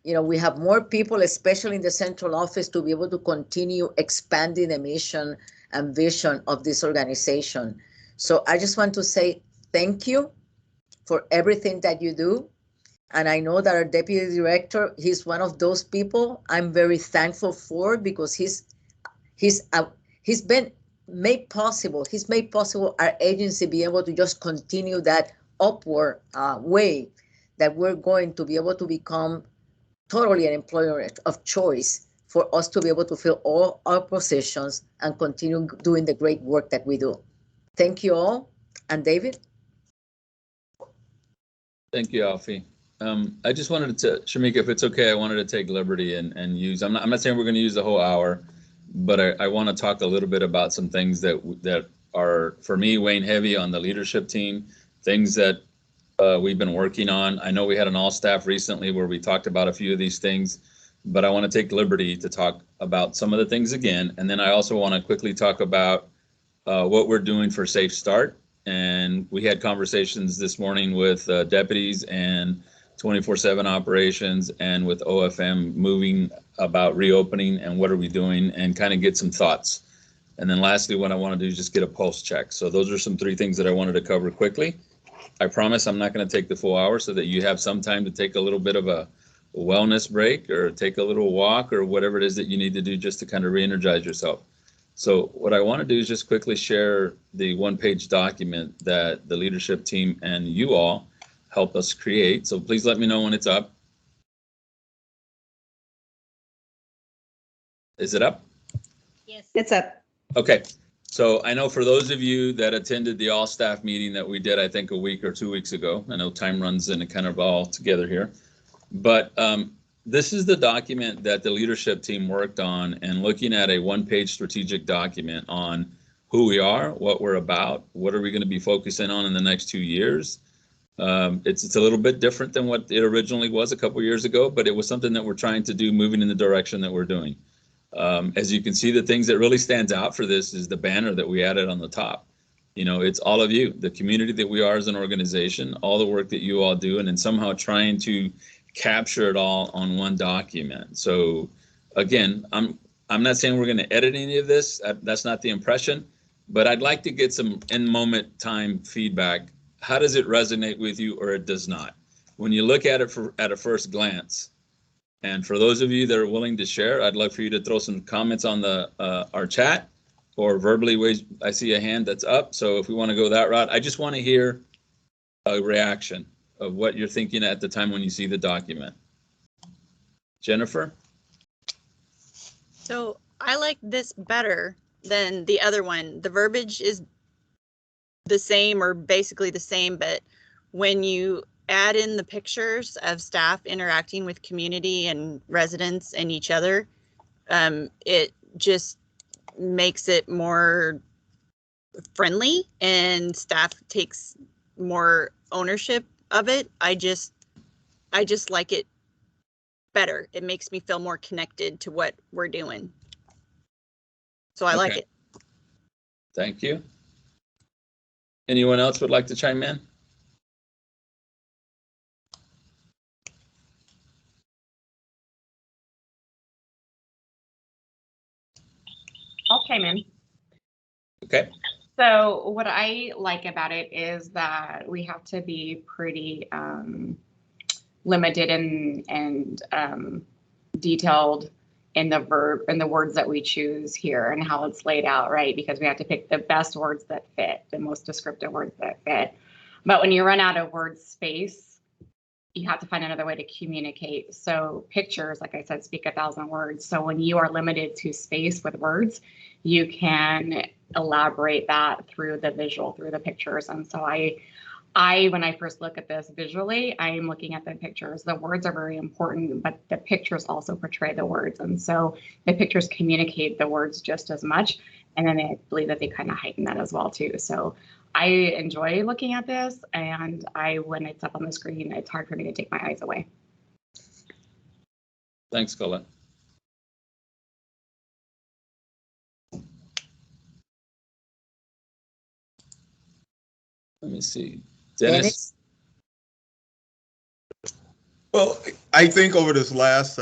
We have more people, especially in the central office, to be able to continue expanding the mission and vision of this organization. So I just want to say thank you for everything that you do. And I know that our deputy director, he's one of those people I'm very thankful for, because he's been made possible. He's made possible our agency be able to just continue that upward way that we're going to be able to become totally an employer of choice for us to be able to fill all our positions and continue doing the great work that we do. Thank you all. And David? Thank you, Alfie. I just wanted to, Shamika, if it's okay, I wanted to take liberty and use, I'm not saying we're going to use the whole hour, but I want to talk a little bit about some things that are, for me, weighing heavy on the leadership team, things that we've been working on. I know we had an all-staff recently where we talked about a few of these things, but I want to take liberty to talk about some of the things again. And then I also want to quickly talk about what we're doing for Safe Start. And we had conversations this morning with deputies and 24/7 operations and with OFM moving about reopening and what are we doing, and kind of get some thoughts. And then lastly, what I want to do is just get a pulse check. So those are some 3 things that I wanted to cover quickly. I promise I'm not going to take the full hour, so that you have some time to take a little bit of a wellness break or take a little walk or whatever it is that you need to do just to kind of re-energize yourself. So what I want to do is just quickly share the 1-page document that the leadership team and you all helped us create. So please let me know when it's up. Is it up? Yes. It's up. Okay. So I know for those of you that attended the all-staff meeting that we did, I think a week or 2 weeks ago, I know time runs in it kind of all together here, but this is the document that the leadership team worked on, and looking at a 1-page strategic document on who we are, what we're about, what are we going to be focusing on in the next 2 years. It's a little bit different than what it originally was a couple years ago, but it was something that we're trying to do, moving in the direction that we're doing. As you can see, the things that really stands out for this is the banner that we added on the top. It's all of you, the community that we are as an organization, all the work that you all do, and then somehow trying to capture it all on one document. So again, I'm not saying we're going to edit any of this. That's not the impression, but I'd like to get some in-moment time feedback. How does it resonate with you, or it does not? When you look at it at a first glance, and for those of you that are willing to share, I'd love for you to throw some comments on our chat, or verbally. I see a hand that's up. So if we want to go that route, I just want to hear a reaction of what you're thinking at the time when you see the document. Jennifer? So I like this better than the other one. The verbiage is the same, or basically the same, but when you add in the pictures of staff interacting with community and residents and each other, it just makes it more friendly, and staff takes more ownership of it. I just like it better. It makes me feel more connected to what we're doing. So I like it. Thank you. Anyone else would like to chime in? I'll chime in. Okay. So what I like about it is that we have to be pretty limited and detailed in the verb and the words that we choose here and how it's laid out, right? Because we have to pick the best words that fit, the most descriptive words that fit. But when you run out of word space, you have to find another way to communicate. So pictures, like I said, speak 1,000 words. So when you are limited to space with words, you can elaborate that through the visual, through the pictures. And so I when I first look at this visually, I am looking at the pictures. The words are very important, but the pictures also portray the words. And so the pictures communicate the words just as much. And then I believe that they kind of heighten that as well too. So I enjoy looking at this, and when it's up on the screen, it's hard for me to take my eyes away. Thanks, Colette. Let me see. Dennis? Well, I think over this last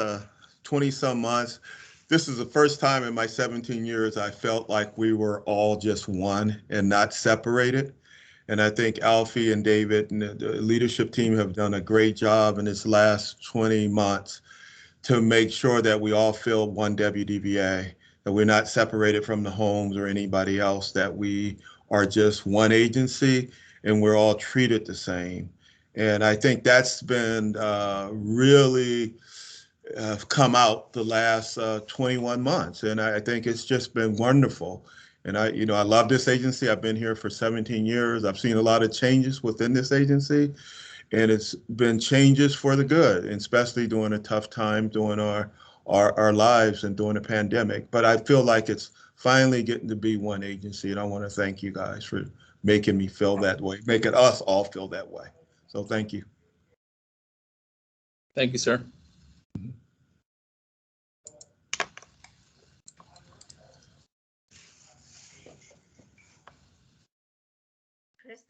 20-some months, this is the first time in my 17 years I felt like we were all just one and not separated. And I think Alfie and David and the leadership team have done a great job in this last 20 months to make sure that we all feel one WDVA, that we're not separated from the homes or anybody else, that we are just one agency and we're all treated the same. And I think that's been really come out the last 21 months. And I think it's just been wonderful. And I love this agency. I've been here for 17 years. I've seen a lot of changes within this agency, and it's been changes for the good, and especially during a tough time during our lives and during the pandemic. But I feel like it's finally getting to be one agency, and I want to thank you guys for making me feel that way, making us all feel that way. So thank you. Thank you, sir.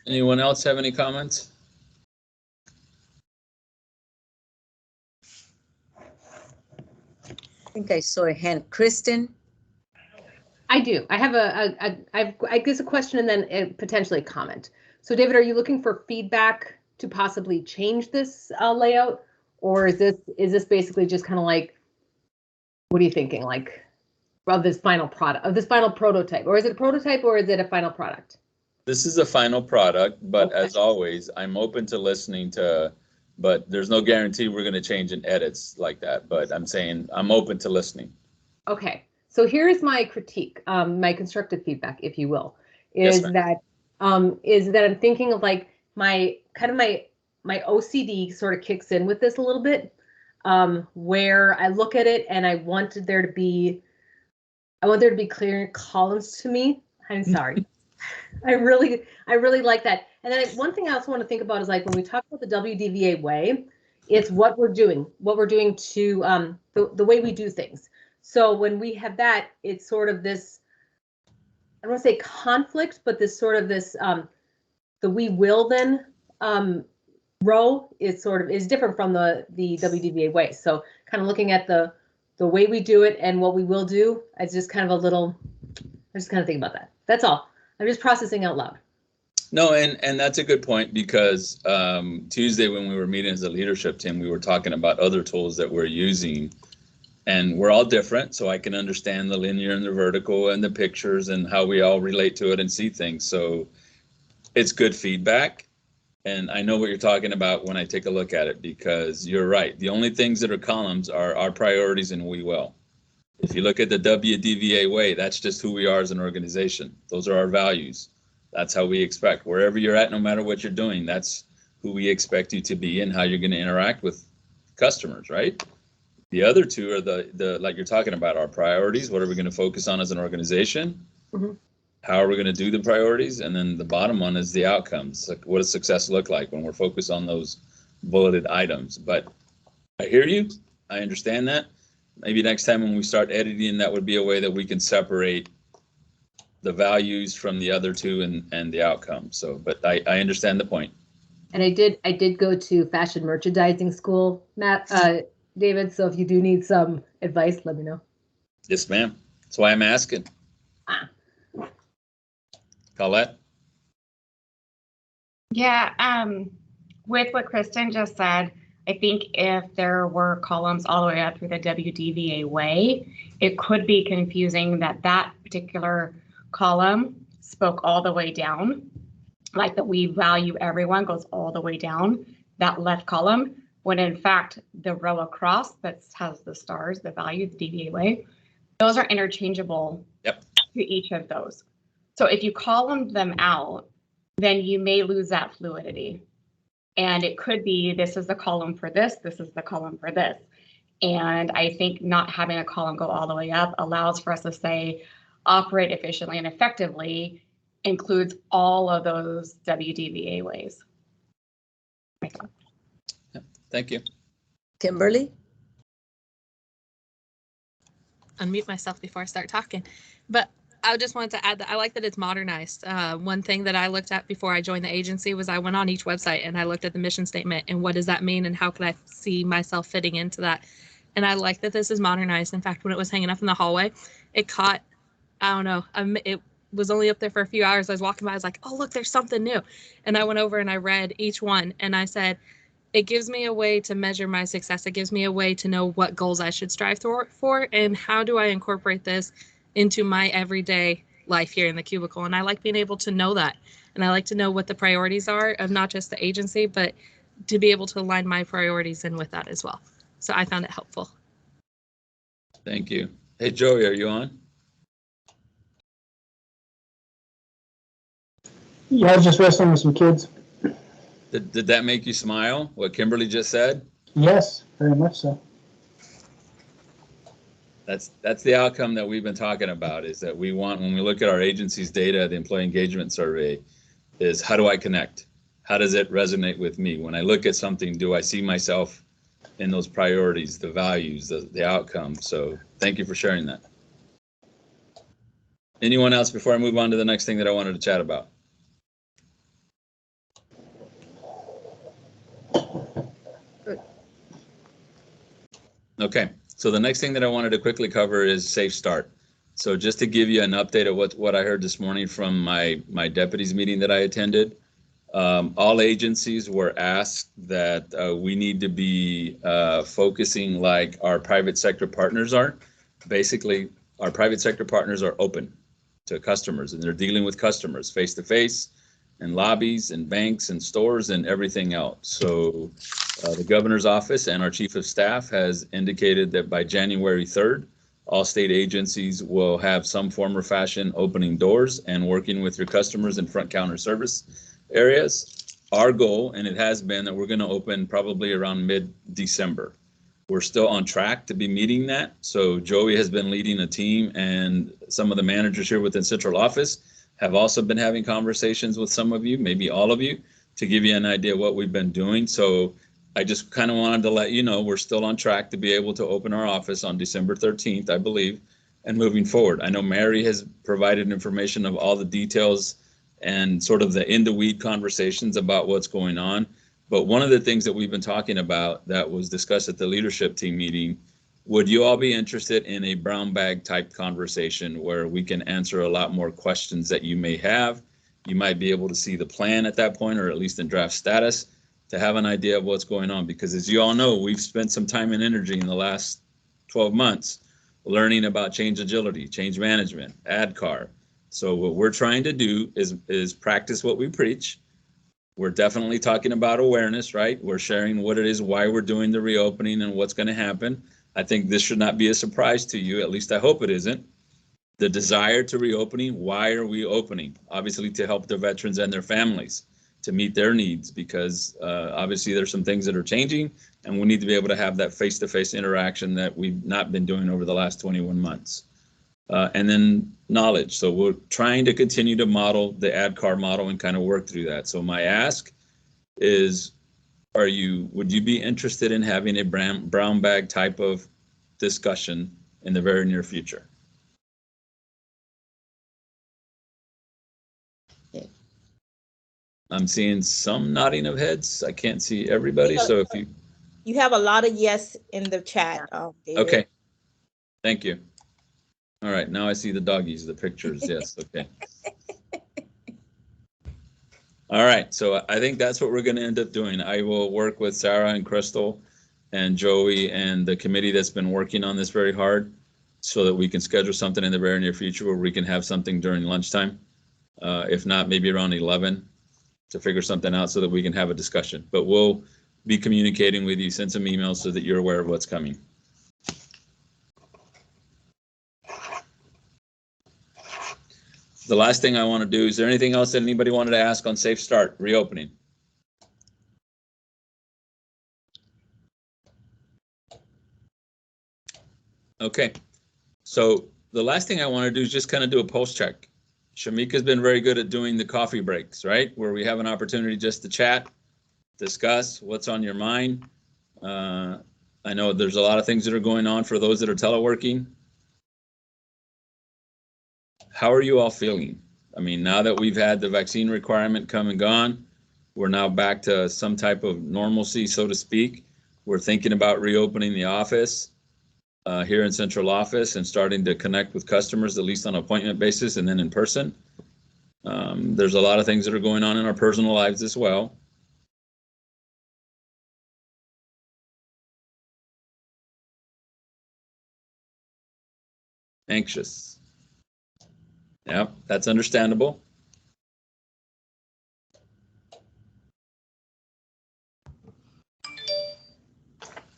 Anyone else have any comments? I think I saw a hand. Kristen? I do. I have I guess a question and then potentially a comment. So David, are you looking for feedback to possibly change this layout? Or is this basically just kind of like, what are you thinking? Like of this final product, of this final prototype? Or is it a prototype or is it a final product? This is a final product, but as always, I'm open to listening to, but there's no guarantee we're going to change in edits like that. But I'm saying I'm open to listening. Okay, so here's my critique, my constructive feedback, if you will, is that I'm thinking of like my OCD sort of kicks in with this a little bit, where I look at it and I want there to be clear columns to me. I'm sorry. I really like that. And then one thing I also want to think about is like when we talk about the WDVA way, it's what we're doing to the way we do things. So when we have that, it's sort of this, I don't want to say conflict, but this sort of this the we will then row is different from the WDVA way. So kind of looking at the way we do it and what we will do, it's just kind of a little, I just kind of think about that. That's all. I'm just processing out loud. No, and that's a good point because Tuesday when we were meeting as a leadership team, we were talking about other tools that we're using, and we're all different. So I can understand the linear and the vertical and the pictures and how we all relate to it and see things. So it's good feedback. And I know what you're talking about when I take a look at it, because you're right. The only things that are columns are our priorities and we will. If you look at the WDVA way, that's just who we are as an organization. Those are our values. That's how we expect. Wherever you're at, no matter what you're doing, that's who we expect you to be and how you're going to interact with customers, right? The other two are the like you're talking about, our priorities. What are we going to focus on as an organization? Mm-hmm. How are we going to do the priorities? And then the bottom one is the outcomes. Like, what does success look like when we're focused on those bulleted items? But I hear you. I understand that. Maybe next time when we start editing, that would be a way that we can separate the values from the other two and the outcome. So, but I understand the point. And I did go to fashion merchandising school, David. So if you do need some advice, let me know. Yes, ma'am. That's why I'm asking. Colette? Yeah, with what Kristen just said, I think if there were columns all the way up through the WDVA way, it could be confusing that that particular column spoke all the way down, like that we value everyone goes all the way down, that left column, when in fact the row across that has the stars, the value, the DVA way, those are interchangeable to each of those. So if you column them out, then you may lose that fluidity. And it could be, this is the column for this is the column for this. And I think not having a column go all the way up allows for us to say, operate efficiently and effectively includes all of those WDVA ways. Thank you. Kimberly? Unmute myself before I start talking. But I just wanted to add that I like that it's modernized. One thing that I looked at before I joined the agency was I went on each website and I looked at the mission statement and what does that mean and how can I see myself fitting into that. And I like that this is modernized. In fact, when it was hanging up in the hallway, it caught, I don't know, it was only up there for a few hours. I was walking by, I was like, oh, look, there's something new. And I went over and I read each one and I said, it gives me a way to measure my success. It gives me a way to know what goals I should strive for and how do I incorporate this into my everyday life here in the cubicle. And I like being able to know that. And I like to know what the priorities are of not just the agency, but to be able to align my priorities in with that as well. So I found it helpful. Thank you. Hey, Joey, are you on? Yeah, I was just wrestling with some kids. Did that make you smile, what Kimberly just said? Yes, very much so. That's the outcome that we've been talking about, is that we want, when we look at our agency's data, the employee engagement survey, is how do I connect? How does it resonate with me? When I look at something, do I see myself in those priorities, the values, the outcome? So thank you for sharing that. Anyone else before I move on to the next thing that I wanted to chat about? Okay, so the next thing that I wanted to quickly cover is Safe Start. So just to give you an update of what I heard this morning from my deputies meeting that I attended, all agencies were asked that we need to be focusing like our private sector partners are. Basically, our private sector partners are open to customers and they're dealing with customers face to face in lobbies and banks and stores and everything else. So the governor's office and our chief of staff has indicated that by January 3rd, all state agencies will have some form or fashion opening doors and working with your customers in front counter service areas. Our goal, and it has been, that we're going to open probably around mid-December. We're still on track to be meeting that. So Joey has been leading a team, and some of the managers here within central office have also been having conversations with some of you, maybe all of you, to give you an idea of what we've been doing. So I just kind of wanted to let you know we're still on track to be able to open our office on December 13th, I believe, and moving forward. I know Mary has provided information of all the details and sort of the in-the-weed conversations about what's going on. But one of the things that we've been talking about that was discussed at the leadership team meeting, would you all be interested in a brown bag type conversation where we can answer a lot more questions that you may have? You might be able to see the plan at that point, or at least in draft status, to have an idea of what's going on. Because as you all know, we've spent some time and energy in the last 12 months learning about change agility, change management, ADCAR. So what we're trying to do is practice what we preach. We're definitely talking about awareness, right? We're sharing what it is, why we're doing the reopening and what's going to happen. I think this should not be a surprise to you, at least I hope it isn't. The desire to reopening, why are we opening? Obviously to help the veterans and their families, to meet their needs, because obviously there's some things that are changing and we need to be able to have that face-to-face interaction that we've not been doing over the last 21 months. And then knowledge. So we're trying to continue to model the ADCAR model and kind of work through that. So my ask is, would you be interested in having a brown bag type of discussion in the very near future? I'm seeing some nodding of heads. I can't see everybody. So if you have a lot of yes in the chat. David. Okay. Thank you. All right. Now I see the doggies, the pictures. Yes. Okay. All right, so I think that's what we're going to end up doing. I will work with Sarah and Crystal and Joey and the committee that's been working on this very hard so that we can schedule something in the very near future where we can have something during lunchtime. If not, maybe around 11 to figure something out so that we can have a discussion. But we'll be communicating with you, send some emails so that you're aware of what's coming. The last thing I want to do, is there anything else that anybody wanted to ask on Safe Start reopening? Okay, so the last thing I want to do is just kind of do a pulse check. Shamika's been very good at doing the coffee breaks, right? Where we have an opportunity just to chat, discuss what's on your mind. I know there's a lot of things that are going on for those that are teleworking. How are you all feeling? I mean, now that we've had the vaccine requirement come and gone, we're now back to some type of normalcy, so to speak. We're thinking about reopening the office here in central office and starting to connect with customers, at least on an appointment basis and then in person. There's a lot of things that are going on in our personal lives as well. Anxious. Yep, that's understandable.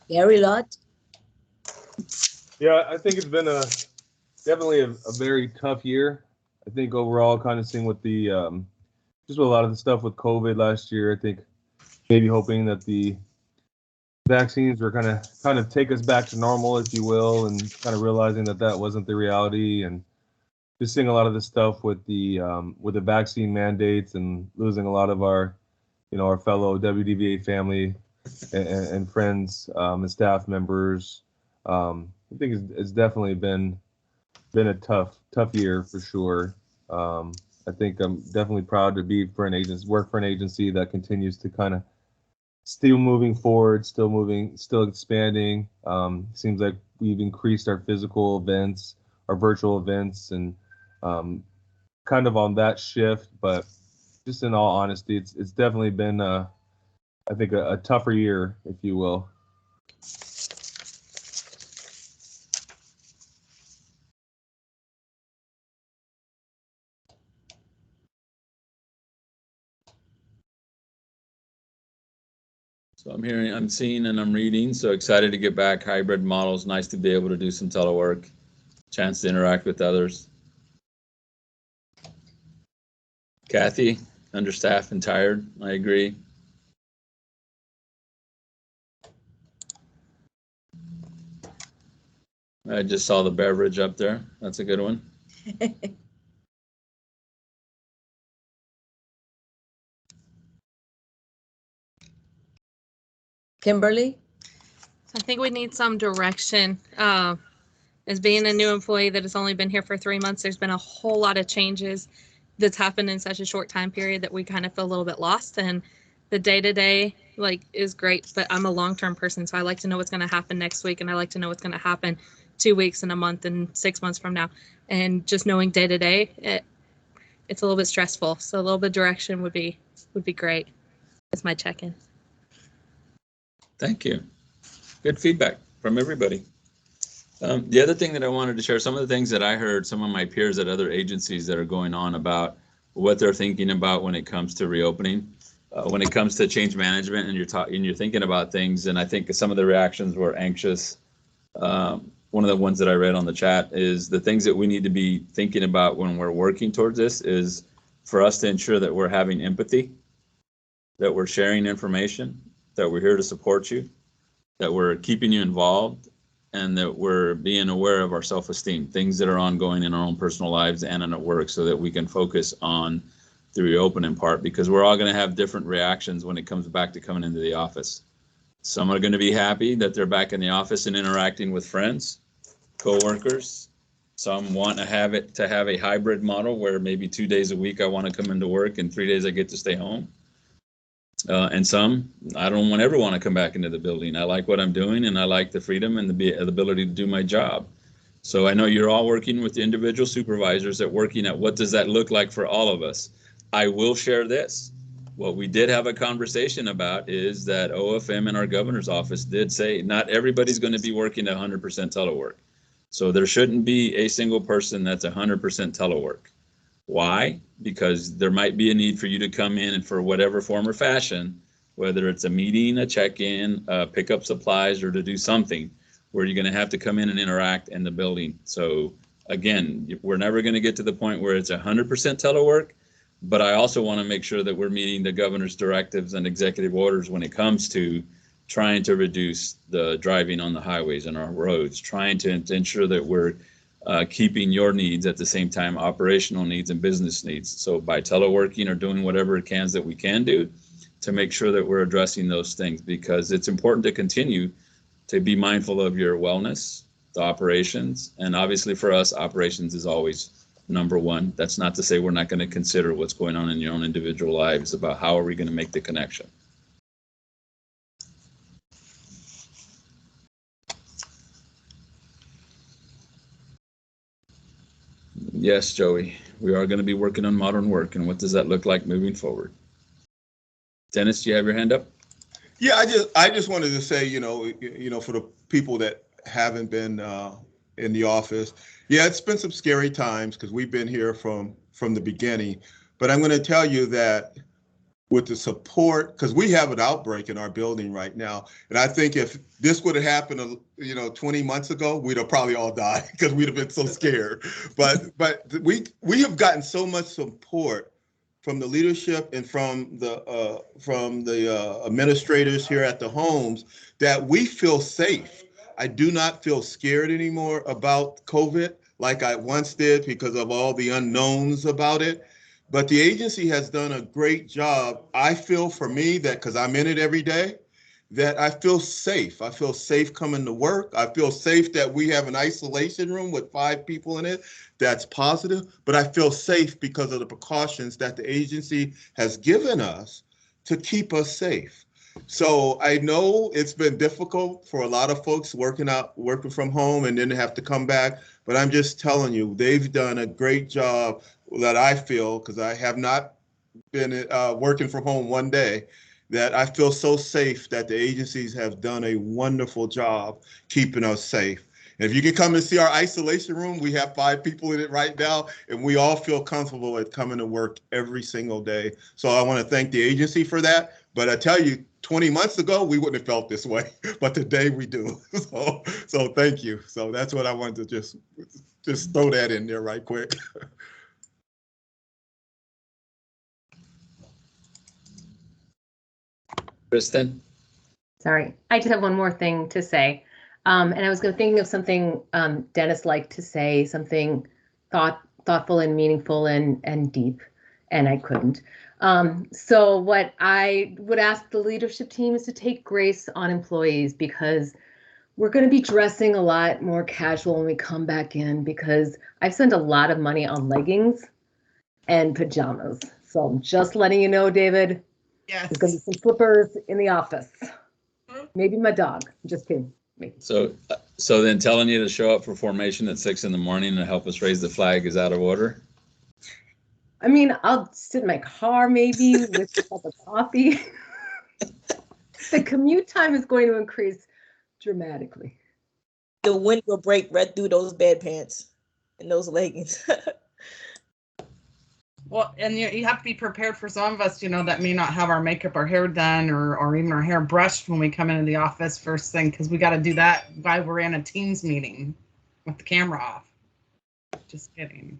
Gary Lott? Yeah, I think it's been definitely a very tough year. I think overall, kind of seeing with the just with a lot of the stuff with COVID last year, I think maybe hoping that the vaccines were kind of take us back to normal, if you will, and kind of realizing that that wasn't the reality, and just seeing a lot of the stuff with the vaccine mandates and losing a lot of our, our fellow WDVA family and friends and staff members. I think it's definitely been a tough year for sure. I think I'm definitely proud to work for an agency that continues to kind of still moving forward, still expanding. Seems like we've increased our physical events, our virtual events, and kind of on that shift. But just in all honesty, it's definitely been I think a tougher year, if you will. So I'm seeing and I'm reading, so excited to get back. Hybrid models, nice to be able to do some telework, chance to interact with others. Kathy, understaffed and tired, I agree. I just saw the beverage up there. That's a good one. Kimberly? I think we need some direction. As being a new employee that has only been here for 3 months, there's been a whole lot of changes that's happened in such a short time period that we kind of feel a little bit lost. And the day-to-day is great, but I'm a long-term person, so I like to know what's going to happen next week, and I like to know what's going to happen 2 weeks and a month and 6 months from now. And just knowing day-to-day, it's a little bit stressful. So a little bit of direction would be great. That's my check-in. Thank you. Good feedback from everybody. The other thing that I wanted to share, some of the things that I heard some of my peers at other agencies that are going on about what they're thinking about when it comes to reopening, when it comes to change management, and you're thinking about things. And I think some of the reactions were anxious. One of the ones that I read on the chat is the things that we need to be thinking about when we're working towards this is for us to ensure that we're having empathy, that we're sharing information, that we're here to support you, that we're keeping you involved, and that we're being aware of our self-esteem, things that are ongoing in our own personal lives and in at work, so that we can focus on the reopening part, because we're all going to have different reactions when it comes back to coming into the office. Some are going to be happy that they're back in the office and interacting with friends, co-workers. Some want to have a hybrid model where maybe 2 days a week I want to come into work and 3 days I get to stay home. And some, I don't ever want to come back into the building. I like what I'm doing, and I like the freedom and the ability to do my job. So I know you're all working with the individual supervisors working at what does that look like for all of us. I will share this. What we did have a conversation about is that OFM and our governor's office did say not everybody's going to be working 100% telework. So there shouldn't be a single person that's 100% telework. Why? Because there might be a need for you to come in and for whatever form or fashion, whether it's a meeting, a check-in, pick up supplies, or to do something where you're going to have to come in and interact in the building. So again, we're never going to get to the point where it's 100% telework, but I also want to make sure that we're meeting the governor's directives and executive orders when it comes to trying to reduce the driving on the highways and our roads, trying to ensure that we're keeping your needs at the same time, operational needs and business needs. So by teleworking or doing whatever it can that we can do to make sure that we're addressing those things, because it's important to continue to be mindful of your wellness, the operations, and obviously for us, operations is always number one. That's not to say we're not going to consider what's going on in your own individual lives about how are we going to make the connection. Yes, Joey, we are going to be working on modern work, and what does that look like moving forward? Dennis, do you have your hand up? Yeah, I just wanted to say, for the people that haven't been in the office, yeah, it's been some scary times because we've been here from the beginning. But I'm going to tell you that with the support, because we have an outbreak in our building right now, and I think if this would have happened, 20 months ago, we'd have probably all died because we'd have been so scared. But we have gotten so much support from the leadership and from the administrators here at the homes that we feel safe. I do not feel scared anymore about COVID like I once did because of all the unknowns about it. But the agency has done a great job. I feel for me that because I'm in it every day, that I feel safe. I feel safe coming to work. I feel safe that we have an isolation room with 5 people in it. That's positive. But I feel safe because of the precautions that the agency has given us to keep us safe. So I know it's been difficult for a lot of folks working from home and then have to come back. But I'm just telling you, they've done a great job that I feel, because I have not been working from home one day, that I feel so safe that the agencies have done a wonderful job keeping us safe. And if you can come and see our isolation room, we have 5 people in it right now, and we all feel comfortable at coming to work every single day. So I want to thank the agency for that. But I tell you, 20 months ago, we wouldn't have felt this way, but today we do. So thank you. So that's what I wanted to just throw that in there right quick. Kristen? Sorry, I just have one more thing to say. And I was thinking of something Dennis liked to say, something thoughtful and meaningful and deep, and I couldn't. So what I would ask the leadership team is to take grace on employees, because we're going to be dressing a lot more casual when we come back in, because I've spent a lot of money on leggings and pajamas. So I'm just letting you know, David. Yes. There's going to be some slippers in the office. Maybe my dog. Just kidding. So then telling you to show up for formation at 6 in the morning and help us raise the flag is out of order? I mean, I'll sit in my car maybe with a cup of coffee. The commute time is going to increase dramatically. The wind will break right through those bed pants and those leggings. Well, and you have to be prepared for some of us, that may not have our makeup or hair done or even our hair brushed when we come into the office first thing, because we got to do that while we're in a Teams meeting with the camera off. Just kidding.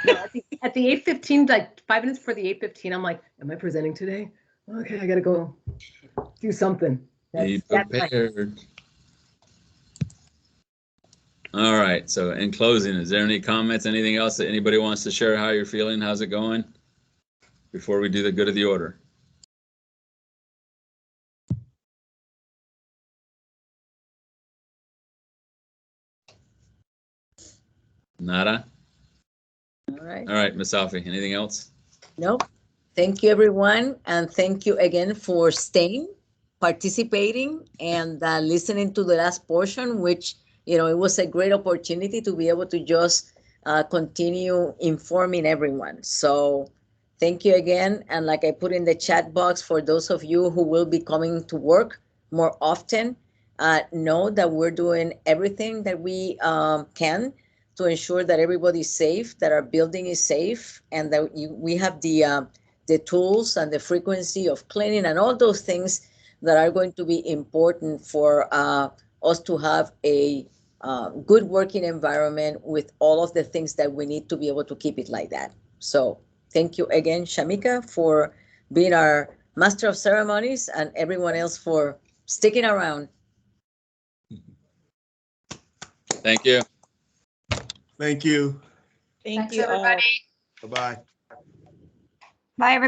No, at the 8:15, like 5 minutes before the 8:15, I'm like, am I presenting today? Okay, I got to go do something. Be prepared. All right, so in closing, is there any comments, anything else that anybody wants to share? How you're feeling? How's it going? Before we do the good of the order. Nada? All right. All right, Ms. Alfie, anything else? Nope. Thank you, everyone. And thank you again for staying, participating, and listening to the last portion, which it was a great opportunity to be able to just continue informing everyone. So Thank you again. And like I put in the chat box, for those of you who will be coming to work more often, know that we're doing everything that we can to ensure that everybody's safe, that our building is safe, and that we have the tools and the frequency of cleaning and all those things that are going to be important for us to have a good working environment with all of the things that we need to be able to keep it like that. So thank you again, Shamika, for being our master of ceremonies, and everyone else for sticking around. Thank you. Thank you. Thank Thanks, you all. everybody. Bye-bye. Bye, everybody.